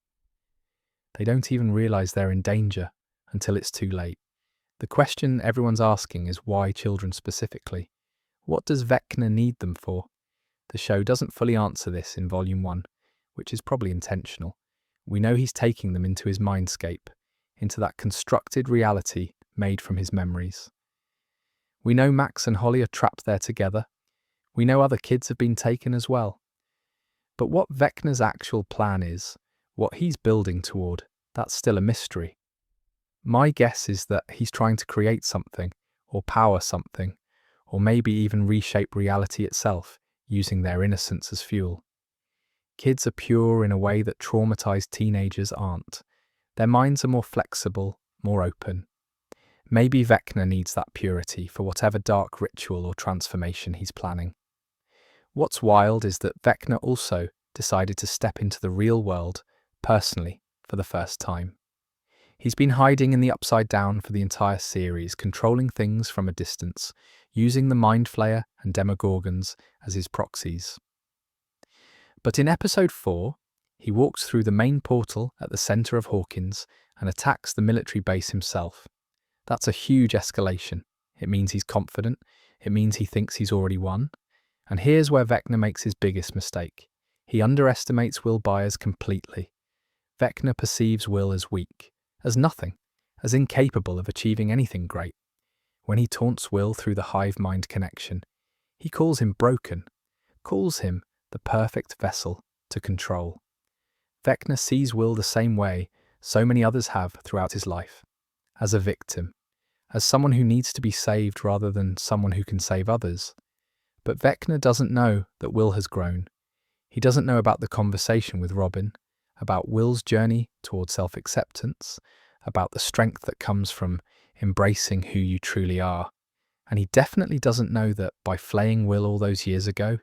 They don't even realize they're in danger until it's too late. The question everyone's asking is why children specifically? What does Vecna need them for? The show doesn't fully answer this in Volume 1, which is probably intentional. We know he's taking them into his mindscape, into that constructed reality made from his memories. We know Max and Holly are trapped there together. We know other kids have been taken as well. But what Vecna's actual plan is, what he's building toward, that's still a mystery. My guess is that he's trying to create something, or power something, or maybe even reshape reality itself, using their innocence as fuel. Kids are pure in a way that traumatized teenagers aren't. Their minds are more flexible, more open. Maybe Vecna needs that purity for whatever dark ritual or transformation he's planning. What's wild is that Vecna also decided to step into the real world, personally, for the first time. He's been hiding in the Upside Down for the entire series, controlling things from a distance, using the Mind Flayer and Demogorgons as his proxies. But in episode 4, he walks through the main portal at the center of Hawkins and attacks the military base himself. That's a huge escalation. It means he's confident. It means he thinks he's already won. And here's where Vecna makes his biggest mistake. He underestimates Will Byers completely. Vecna perceives Will as weak, as nothing, as incapable of achieving anything great. When he taunts Will through the hive mind connection, he calls him broken, calls him the perfect vessel to control. Vecna sees Will the same way so many others have throughout his life, as a victim, as someone who needs to be saved rather than someone who can save others. But Vecna doesn't know that Will has grown. He doesn't know about the conversation with Robin, about Will's journey towards self-acceptance, about the strength that comes from embracing who you truly are. And he definitely doesn't know that by flaying Will all those years ago,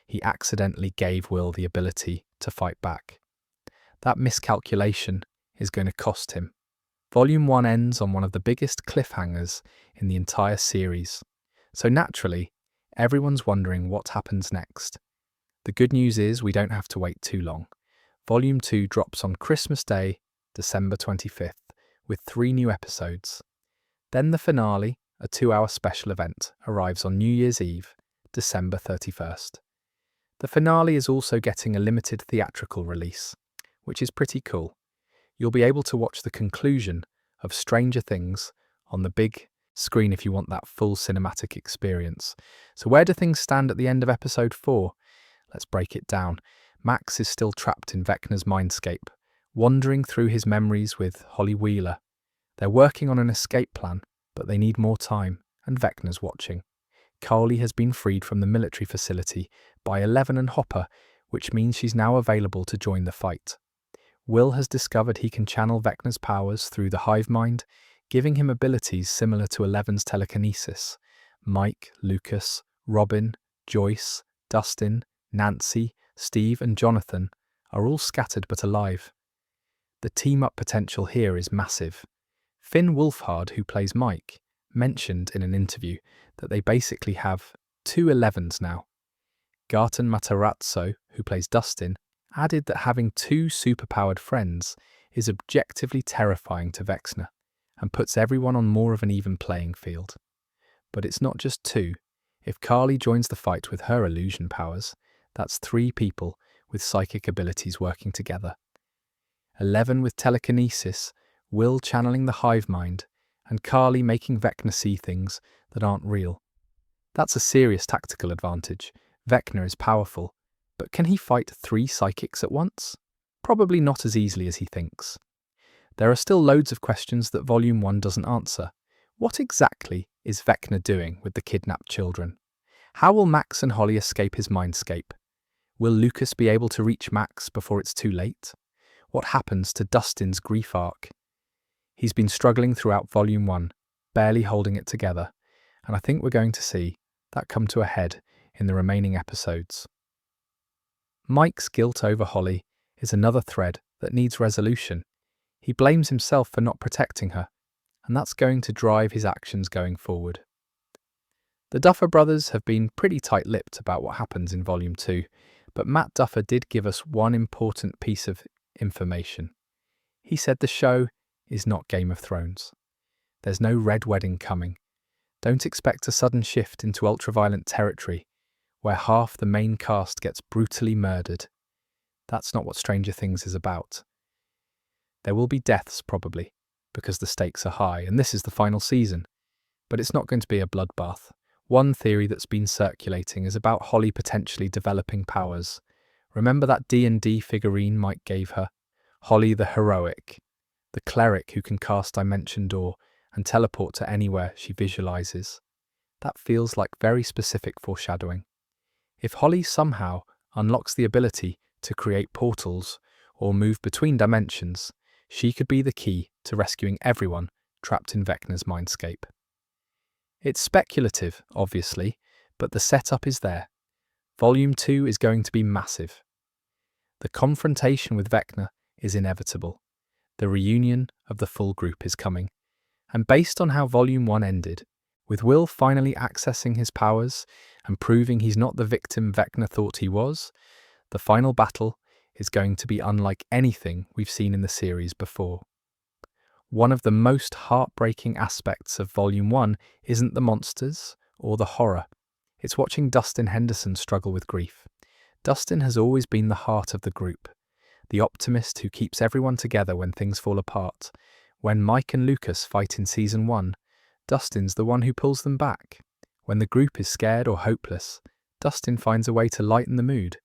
he accidentally gave Will the ability to fight back. That miscalculation is going to cost him. Volume 1 ends on one of the biggest cliffhangers in the entire series. So naturally, everyone's wondering what happens next. The good news is we don't have to wait too long. Volume 2 drops on Christmas Day, December 25th, with 3 new episodes. Then the finale, a 2-hour special event, arrives on New Year's Eve, December 31st. The finale is also getting a limited theatrical release, which is pretty cool. You'll be able to watch the conclusion of Stranger Things on the big screen if you want that full cinematic experience. So where do things stand at the end of episode 4? Let's break it down. Max is still trapped in Vecna's mindscape, wandering through his memories with Holly Wheeler. They're working on an escape plan, but they need more time, and Vecna's watching. Carly has been freed from the military facility by Eleven and Hopper, which means she's now available to join the fight. Will has discovered he can channel Vecna's powers through the hive mind, giving him abilities similar to Eleven's telekinesis. Mike, Lucas, Robin, Joyce, Dustin, Nancy, Steve and Jonathan are all scattered but alive. The team-up potential here is massive. Finn Wolfhard, who plays Mike, mentioned in an interview that they basically have 2 11s now. Garton Matarazzo, who plays Dustin, added that having 2 superpowered friends is objectively terrifying to Vecna and puts everyone on more of an even playing field. But it's not just 2. If Carly joins the fight with her illusion powers, that's 3 people with psychic abilities working together. 11 with telekinesis, Will channeling the hive mind, and Carly making Vecna see things that aren't real. That's a serious tactical advantage. Vecna is powerful, but can he fight 3 psychics at once? Probably not as easily as he thinks. There are still loads of questions that Volume 1 doesn't answer. What exactly is Vecna doing with the kidnapped children? How will Max and Holly escape his mindscape? Will Lucas be able to reach Max before it's too late? What happens to Dustin's grief arc? He's been struggling throughout Volume 1, barely holding it together, and I think we're going to see that come to a head in the remaining episodes. Mike's guilt over Holly is another thread that needs resolution. He blames himself for not protecting her, and that's going to drive his actions going forward. The Duffer Brothers have been pretty tight-lipped about what happens in Volume 2, but Matt Duffer did give us one important piece of information. He said the show is not Game of Thrones. There's no Red Wedding coming. Don't expect a sudden shift into ultraviolent territory where half the main cast gets brutally murdered. That's not what Stranger Things is about. There will be deaths, probably, because the stakes are high, and this is the final season. But it's not going to be a bloodbath. One theory that's been circulating is about Holly potentially developing powers. Remember that D&D figurine Mike gave her? Holly the Heroic, the cleric who can cast Dimension Door and teleport to anywhere she visualizes. That feels like very specific foreshadowing. If Holly somehow unlocks the ability to create portals or move between dimensions, she could be the key to rescuing everyone trapped in Vecna's mindscape. It's speculative, obviously, but the setup is there. Volume 2 is going to be massive. The confrontation with Vecna is inevitable. The reunion of the full group is coming. And based on how Volume 1 ended, with Will finally accessing his powers and proving he's not the victim Vecna thought he was, the final battle is going to be unlike anything we've seen in the series before. One of the most heartbreaking aspects of Volume 1 isn't the monsters or the horror. It's watching Dustin Henderson struggle with grief. Dustin has always been the heart of the group, the optimist who keeps everyone together when things fall apart. When Mike and Lucas fight in Season 1, Dustin's the one who pulls them back. When the group is scared or hopeless, Dustin finds a way to lighten the mood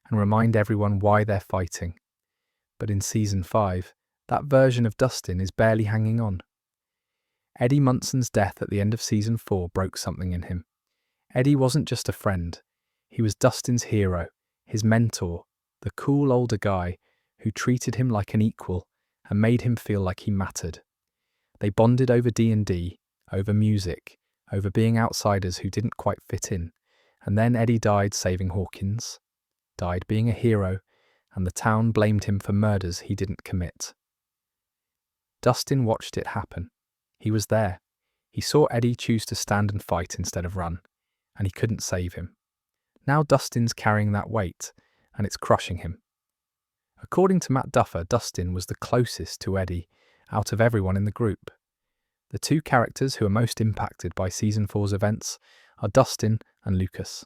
and remind everyone why they're fighting. But in Season 5, that version of Dustin is barely hanging on. Eddie Munson's death at the end of Season 4 broke something in him. Eddie wasn't just a friend. He was Dustin's hero, his mentor, the cool older guy who treated him like an equal and made him feel like he mattered. They bonded over D&D, over music, over being outsiders who didn't quite fit in. And then Eddie died saving Hawkins, died being a hero, and the town blamed him for murders he didn't commit. Dustin watched it happen. He was there. He saw Eddie choose to stand and fight instead of run, and he couldn't save him. Now Dustin's carrying that weight, and it's crushing him. According to Matt Duffer, Dustin was the closest to Eddie out of everyone in the group. The two characters who are most impacted by Season 4's events are Dustin and Lucas.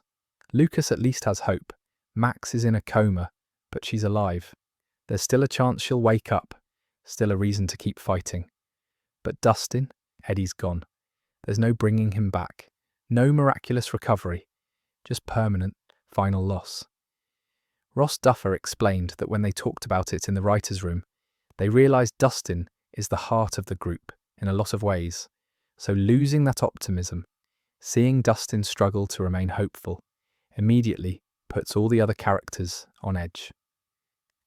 Lucas at least has hope. Max is in a coma, but she's alive. There's still a chance she'll wake up, still a reason to keep fighting. But Dustin, Eddie's gone. There's no bringing him back, no miraculous recovery, just permanent, final loss. Ross Duffer explained that when they talked about it in the writer's room, they realised Dustin is the heart of the group in a lot of ways. So losing that optimism, seeing Dustin struggle to remain hopeful, immediately puts all the other characters on edge.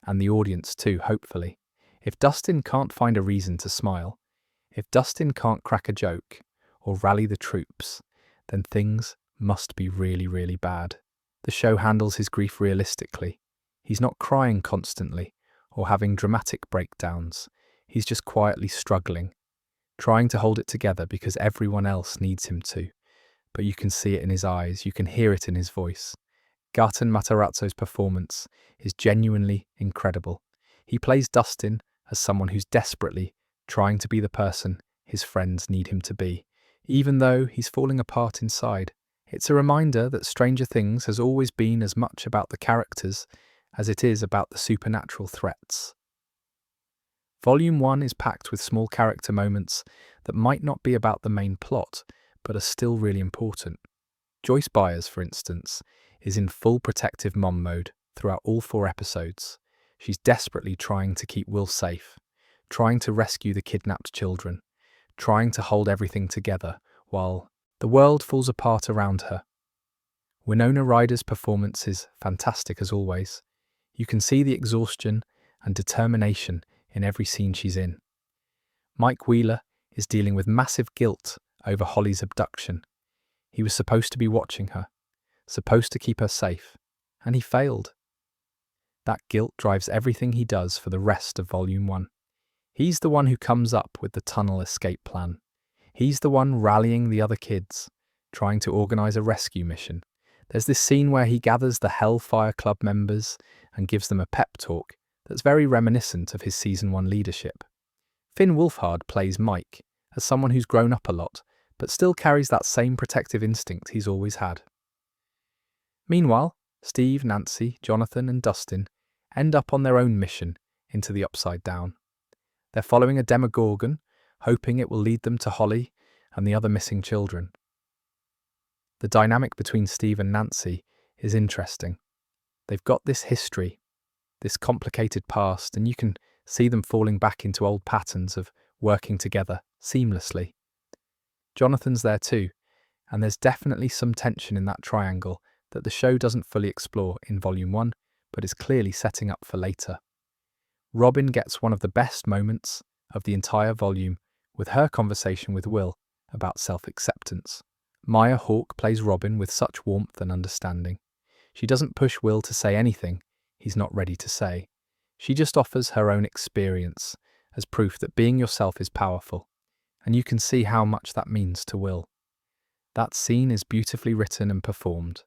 And the audience too, hopefully. If Dustin can't find a reason to smile, if Dustin can't crack a joke or rally the troops, then things must be really, really bad. The show handles his grief realistically. He's not crying constantly or having dramatic breakdowns. He's just quietly struggling, trying to hold it together because everyone else needs him to. But you can see it in his eyes, you can hear it in his voice. Gaten Matarazzo's performance is genuinely incredible. He plays Dustin as someone who's desperately trying to be the person his friends need him to be, even though he's falling apart inside. It's a reminder that Stranger Things has always been as much about the characters as it is about the supernatural threats. Volume 1 is packed with small character moments that might not be about the main plot, but are still really important. Joyce Byers, for instance, is in full protective mom mode throughout all 4 episodes. She's desperately trying to keep Will safe, trying to rescue the kidnapped children, trying to hold everything together while the world falls apart around her. Winona Ryder's performance is fantastic as always. You can see the exhaustion and determination in every scene she's in. Mike Wheeler is dealing with massive guilt over Holly's abduction. He was supposed to be watching her, supposed to keep her safe, and he failed. That guilt drives everything he does for the rest of Volume 1. He's the one who comes up with the tunnel escape plan. He's the one rallying the other kids, trying to organise a rescue mission. There's this scene where he gathers the Hellfire Club members and gives them a pep talk that's very reminiscent of his Season 1 leadership. Finn Wolfhard plays Mike as someone who's grown up a lot, but still carries that same protective instinct he's always had. Meanwhile, Steve, Nancy, Jonathan and Dustin end up on their own mission into the Upside Down. They're following a Demogorgon, hoping it will lead them to Holly and the other missing children. The dynamic between Steve and Nancy is interesting. They've got this history, this complicated past, and you can see them falling back into old patterns of working together seamlessly. Jonathan's there too, and there's definitely some tension in that triangle that the show doesn't fully explore in Volume 1, but is clearly setting up for later. Robin gets one of the best moments of the entire volume with her conversation with Will about self-acceptance. Maya Hawke plays Robin with such warmth and understanding. She doesn't push Will to say anything he's not ready to say. She just offers her own experience as proof that being yourself is powerful, and you can see how much that means to Will. That scene is beautifully written and performed.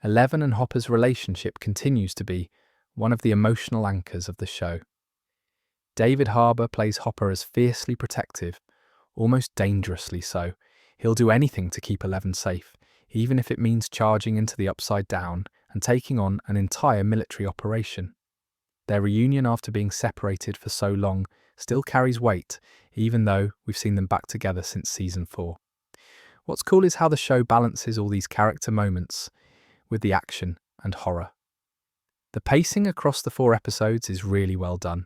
Eleven and Hopper's relationship continues to be one of the emotional anchors of the show. David Harbour plays Hopper as fiercely protective, almost dangerously so. He'll do anything to keep Eleven safe, even if it means charging into the Upside Down and taking on an entire military operation. Their reunion after being separated for so long still carries weight, even though we've seen them back together since Season 4. What's cool is how the show balances all these character moments with the action and horror. The pacing across the 4 episodes is really well done.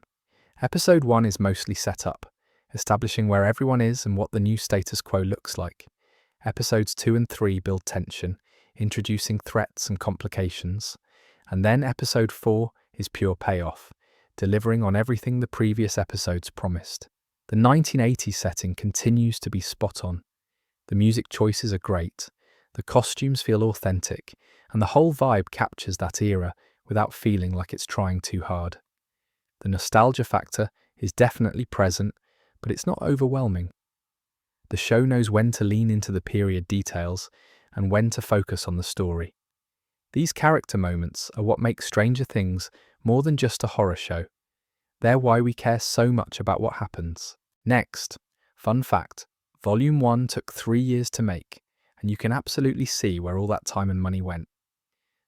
Episode 1 is mostly set up, establishing where everyone is and what the new status quo looks like. Episodes 2 and 3 build tension, introducing threats and complications. And then episode 4 is pure payoff, delivering on everything the previous episodes promised. The 1980s setting continues to be spot on. The music choices are great, the costumes feel authentic, and the whole vibe captures that era without feeling like it's trying too hard. The nostalgia factor is definitely present, but it's not overwhelming. The show knows when to lean into the period details and when to focus on the story. These character moments are what make Stranger Things more than just a horror show. They're why we care so much about what happens. Next, fun fact, Volume 1 took 3 years to make, and you can absolutely see where all that time and money went.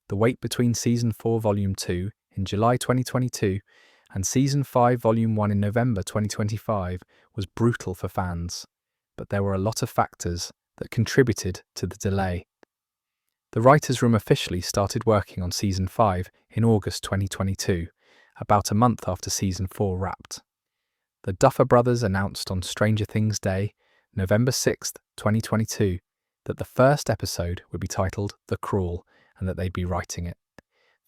The wait between Season 4 Volume 2 in July 2022 and Season 5 Volume 1 in November 2025 was brutal for fans, but there were a lot of factors that contributed to the delay. The writers' room officially started working on Season 5 in August 2022, about a month after Season 4 wrapped. The Duffer Brothers announced on Stranger Things Day, November 6, 2022, that the first episode would be titled The Crawl and that they'd be writing it.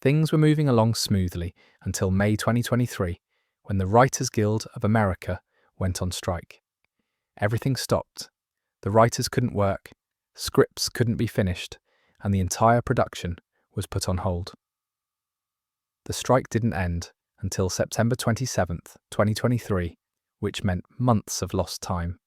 Things were moving along smoothly until May 2023, when the Writers Guild of America went on strike. Everything stopped. The writers couldn't work, scripts couldn't be finished, and the entire production was put on hold. The strike didn't end until September 27, 2023, which meant months of lost time.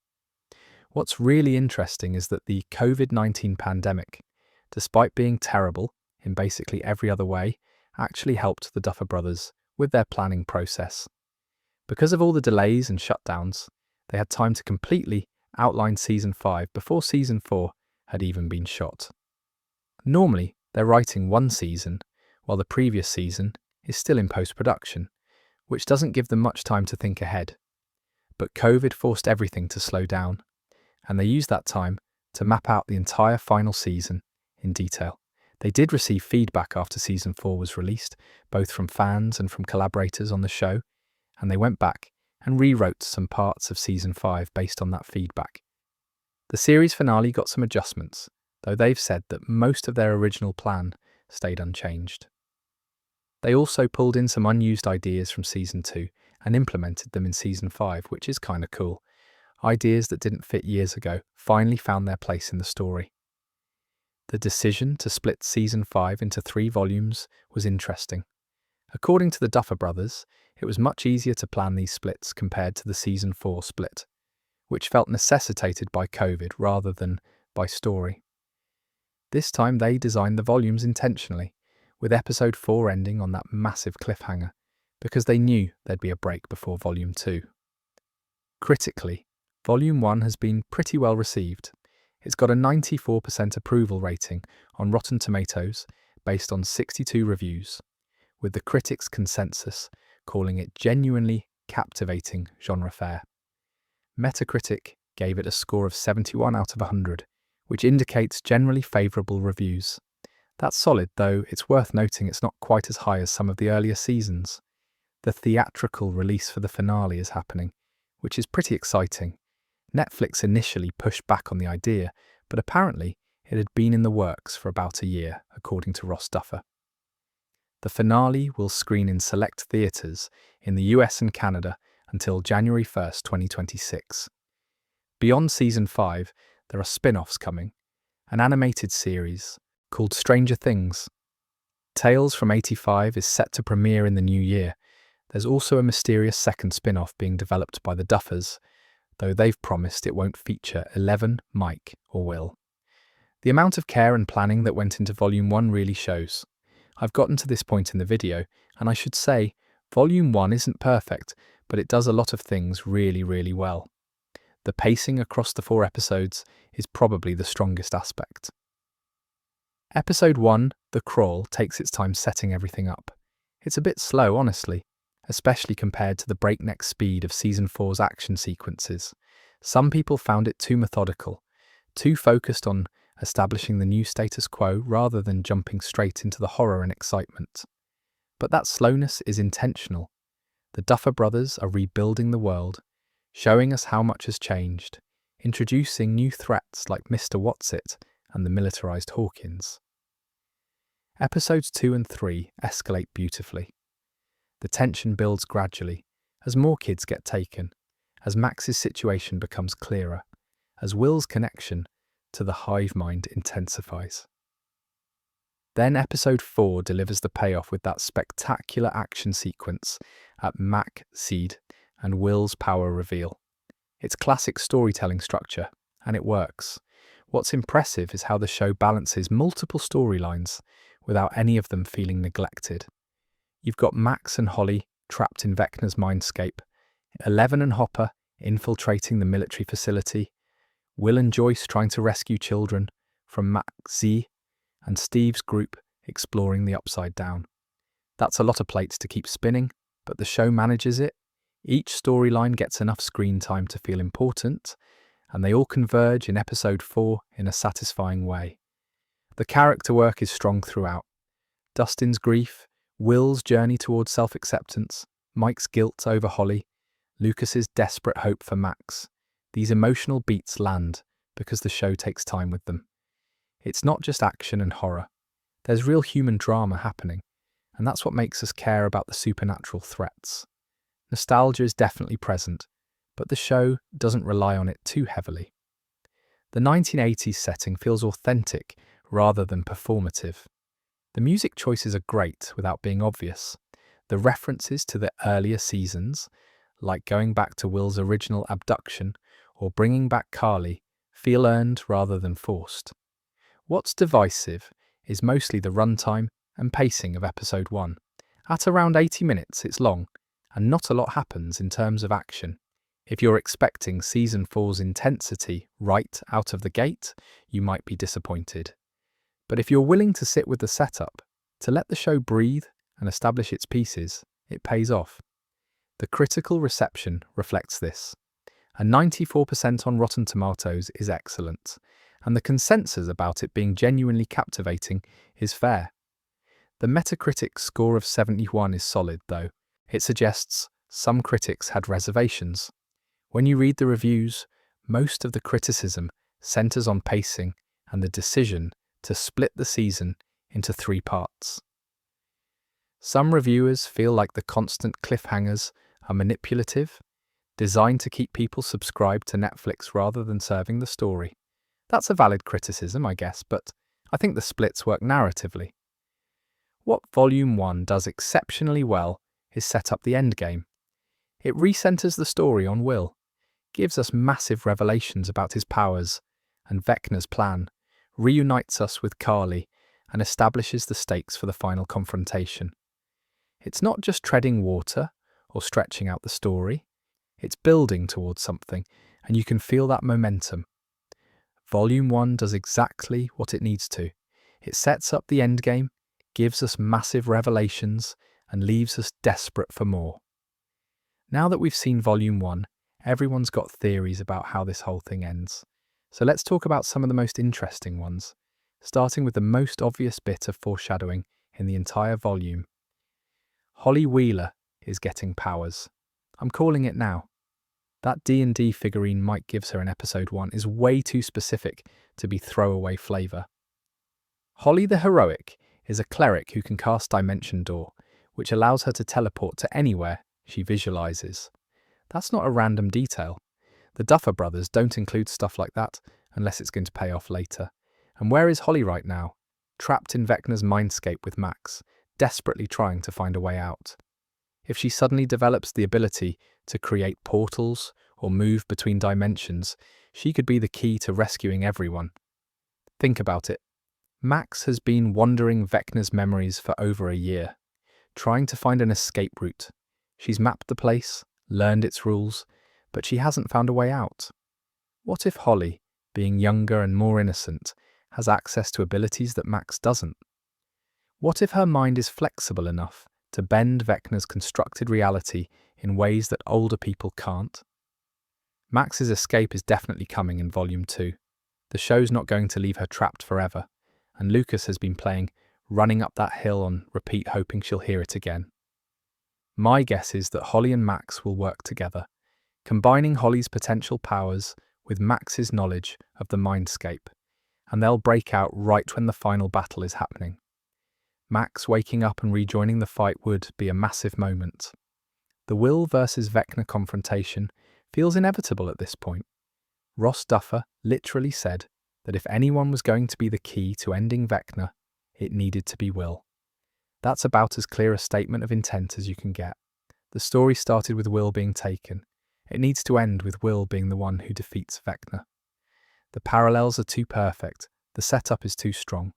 What's really interesting is that the COVID-19 pandemic, despite being terrible in basically every other way, actually helped the Duffer Brothers with their planning process. Because of all the delays and shutdowns, they had time to completely outline Season 5 before Season 4 had even been shot. Normally, they're writing one season, while the previous season is still in post-production, which doesn't give them much time to think ahead. But COVID forced everything to slow down, and they used that time to map out the entire final season in detail. They did receive feedback after Season 4 was released, both from fans and from collaborators on the show, and they went back and rewrote some parts of Season 5 based on that feedback. The series finale got some adjustments, though they've said that most of their original plan stayed unchanged. They also pulled in some unused ideas from Season 2 and implemented them in Season 5, which is kinda cool. Ideas that didn't fit years ago finally found their place in the story. The decision to split Season 5 into 3 volumes was interesting. According to the Duffer Brothers, it was much easier to plan these splits compared to the Season 4 split, which felt necessitated by COVID rather than by story. This time they designed the volumes intentionally, with Episode 4 ending on that massive cliffhanger, because they knew there'd be a break before Volume 2. Critically, Volume 1 has been pretty well received. It's got a 94% approval rating on Rotten Tomatoes based on 62 reviews, with the critics' consensus calling it genuinely captivating genre fare. Metacritic gave it a score of 71 out of 100, which indicates generally favourable reviews. That's solid, though it's worth noting it's not quite as high as some of the earlier seasons. The theatrical release for the finale is happening, which is pretty exciting. Netflix initially pushed back on the idea, but apparently it had been in the works for about a year, according to Ross Duffer. The finale will screen in select theatres in the US and Canada until January 1st, 2026. Beyond Season 5, there are spin-offs coming, an animated series called Stranger Things. Tales from 85 is set to premiere in the new year. There's also a mysterious second spin-off being developed by the Duffers, though they've promised it won't feature Eleven, Mike, or Will. The amount of care and planning that went into Volume 1 really shows. I've gotten to this point in the video, and I should say, Volume 1 isn't perfect, but it does a lot of things really, really well. The pacing across the 4 episodes is probably the strongest aspect. Episode 1, The Crawl, takes its time setting everything up. It's a bit slow, honestly, especially compared to the breakneck speed of Season 4's action sequences. Some people found it too methodical, too focused on establishing the new status quo rather than jumping straight into the horror and excitement. But that slowness is intentional. The Duffer Brothers are rebuilding the world, showing us how much has changed, introducing new threats like Mr. Whatsit and the militarized Hawkins. Episodes 2 and 3 escalate beautifully. The tension builds gradually as more kids get taken, as Max's situation becomes clearer, as Will's connection to the hive mind intensifies. Then episode 4 delivers the payoff with that spectacular action sequence at Mac, Seed, and Will's power reveal. It's classic storytelling structure, and it works. What's impressive is how the show balances multiple storylines without any of them feeling neglected. You've got Max and Holly trapped in Vecna's mindscape, Eleven and Hopper infiltrating the military facility, Will and Joyce trying to rescue children from Mac Z, and Steve's group exploring the upside down. That's a lot of plates to keep spinning, but the show manages it. Each storyline gets enough screen time to feel important, and they all converge in episode 4 in a satisfying way. The character work is strong throughout. Dustin's grief, Will's journey towards self-acceptance, Mike's guilt over Holly, Lucas's desperate hope for Max. These emotional beats land because the show takes time with them. It's not just action and horror. There's real human drama happening, and that's what makes us care about the supernatural threats. Nostalgia is definitely present, but the show doesn't rely on it too heavily. The 1980s setting feels authentic rather than performative. The music choices are great without being obvious. The references to the earlier seasons, like going back to Will's original abduction or bringing back Carly, feel earned rather than forced. What's divisive is mostly the runtime and pacing of episode 1. At around 80 minutes, it's long, and not a lot happens in terms of action. If you're expecting season 4's intensity right out of the gate, you might be disappointed. But if you're willing to sit with the setup, to let the show breathe and establish its pieces, it pays off. The critical reception reflects this. A 94% on Rotten Tomatoes is excellent, and the consensus about it being genuinely captivating is fair. The Metacritic score of 71 is solid, though. It suggests some critics had reservations. When you read the reviews, most of the criticism centers on pacing and the decision to split the season into 3 parts. Some reviewers feel like the constant cliffhangers are manipulative, designed to keep people subscribed to Netflix rather than serving the story. That's a valid criticism, I guess, but I think the splits work narratively. What Volume 1 does exceptionally well is set up the endgame. It recenters the story on Will, gives us massive revelations about his powers and Vecna's plan, reunites us with Carly, and establishes the stakes for the final confrontation. It's not just treading water or stretching out the story, it's building towards something, and you can feel that momentum. Volume 1 does exactly what it needs to. It sets up the endgame, gives us massive revelations, and leaves us desperate for more. Now that we've seen Volume 1, everyone's got theories about how this whole thing ends. So let's talk about some of the most interesting ones, starting with the most obvious bit of foreshadowing in the entire volume. Holly Wheeler is getting powers. I'm calling it now. That D&D figurine Mike gives her in episode 1 is way too specific to be throwaway flavour. Holly the Heroic is a cleric who can cast Dimension Door, which allows her to teleport to anywhere she visualises. That's not a random detail. The Duffer Brothers don't include stuff like that unless it's going to pay off later. And where is Holly right now? Trapped in Vecna's mindscape with Max, desperately trying to find a way out. If she suddenly develops the ability to create portals or move between dimensions, she could be the key to rescuing everyone. Think about it. Max has been wandering Vecna's memories for over a year, trying to find an escape route. She's mapped the place, learned its rules, but she hasn't found a way out. What if Holly, being younger and more innocent, has access to abilities that Max doesn't? What if her mind is flexible enough to bend Vecna's constructed reality in ways that older people can't? Max's escape is definitely coming in Volume 2. The show's not going to leave her trapped forever, and Lucas has been playing Running Up That Hill on repeat, hoping she'll hear it again. My guess is that Holly and Max will work together, combining Holly's potential powers with Max's knowledge of the mindscape, and they'll break out right when the final battle is happening. Max waking up and rejoining the fight would be a massive moment. The Will versus Vecna confrontation feels inevitable at this point. Ross Duffer literally said that if anyone was going to be the key to ending Vecna, it needed to be Will. That's about as clear a statement of intent as you can get. The story started with Will being taken. It needs to end with Will being the one who defeats Vecna. The parallels are too perfect. The setup is too strong.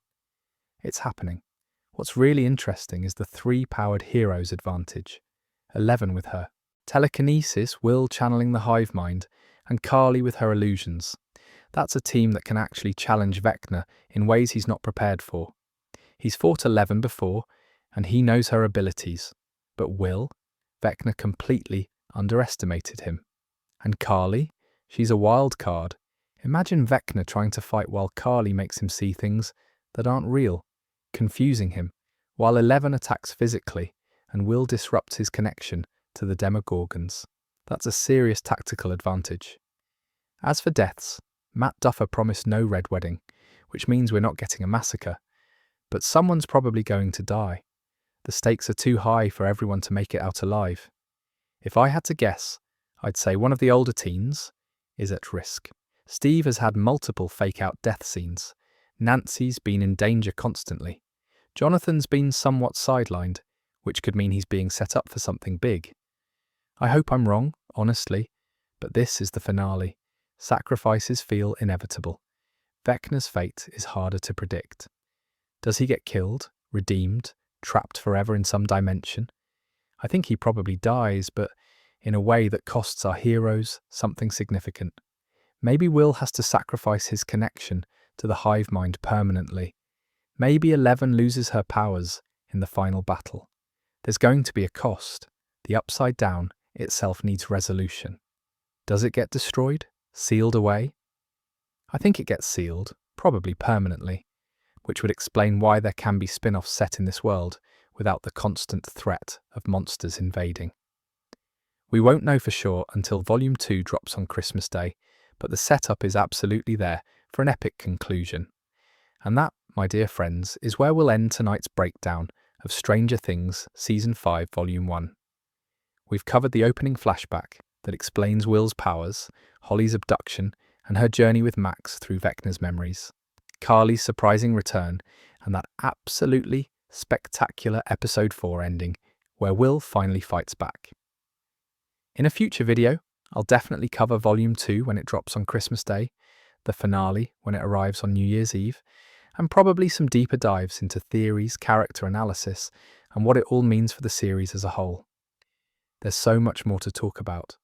It's happening. What's really interesting is the 3-powered hero's advantage. 11 with her telekinesis, Will channeling the hive mind, and Carly with her illusions. That's a team that can actually challenge Vecna in ways he's not prepared for. He's fought 11 before, and he knows her abilities. But Will? Vecna completely underestimated him. And Carly? She's a wild card. Imagine Vecna trying to fight while Carly makes him see things that aren't real, confusing him, while 11 attacks physically, and Will disrupts his connection to the Demogorgons. That's a serious tactical advantage. As for deaths, Matt Duffer promised no red wedding, which means we're not getting a massacre. But someone's probably going to die. The stakes are too high for everyone to make it out alive. If I had to guess, I'd say one of the older teens is at risk. Steve has had multiple fake-out death scenes. Nancy's been in danger constantly. Jonathan's been somewhat sidelined, which could mean he's being set up for something big. I hope I'm wrong, honestly, but this is the finale. Sacrifices feel inevitable. Vecna's fate is harder to predict. Does he get killed, redeemed, trapped forever in some dimension? I think he probably dies, but in a way that costs our heroes something significant. Maybe Will has to sacrifice his connection to the hive mind permanently. Maybe 11 loses her powers in the final battle. There's going to be a cost. The Upside Down itself needs resolution. Does it get destroyed? Sealed away? I think it gets sealed, probably permanently, which would explain why there can be spin-offs set in this world without the constant threat of monsters invading. We won't know for sure until Volume 2 drops on Christmas Day, but the setup is absolutely there for an epic conclusion. And that, my dear friends, is where we'll end tonight's breakdown of Stranger Things Season 5, Volume 1. We've covered the opening flashback that explains Will's powers, Holly's abduction, and her journey with Max through Vecna's memories, Carly's surprising return, and that absolutely spectacular Episode 4 ending, where Will finally fights back. In a future video, I'll definitely cover Volume 2 when it drops on Christmas Day, the finale when it arrives on New Year's Eve, and probably some deeper dives into theories, character analysis, and what it all means for the series as a whole. There's so much more to talk about,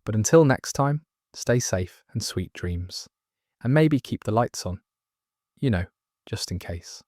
but until next time, stay safe and sweet dreams. And maybe keep the lights on. You know, just in case.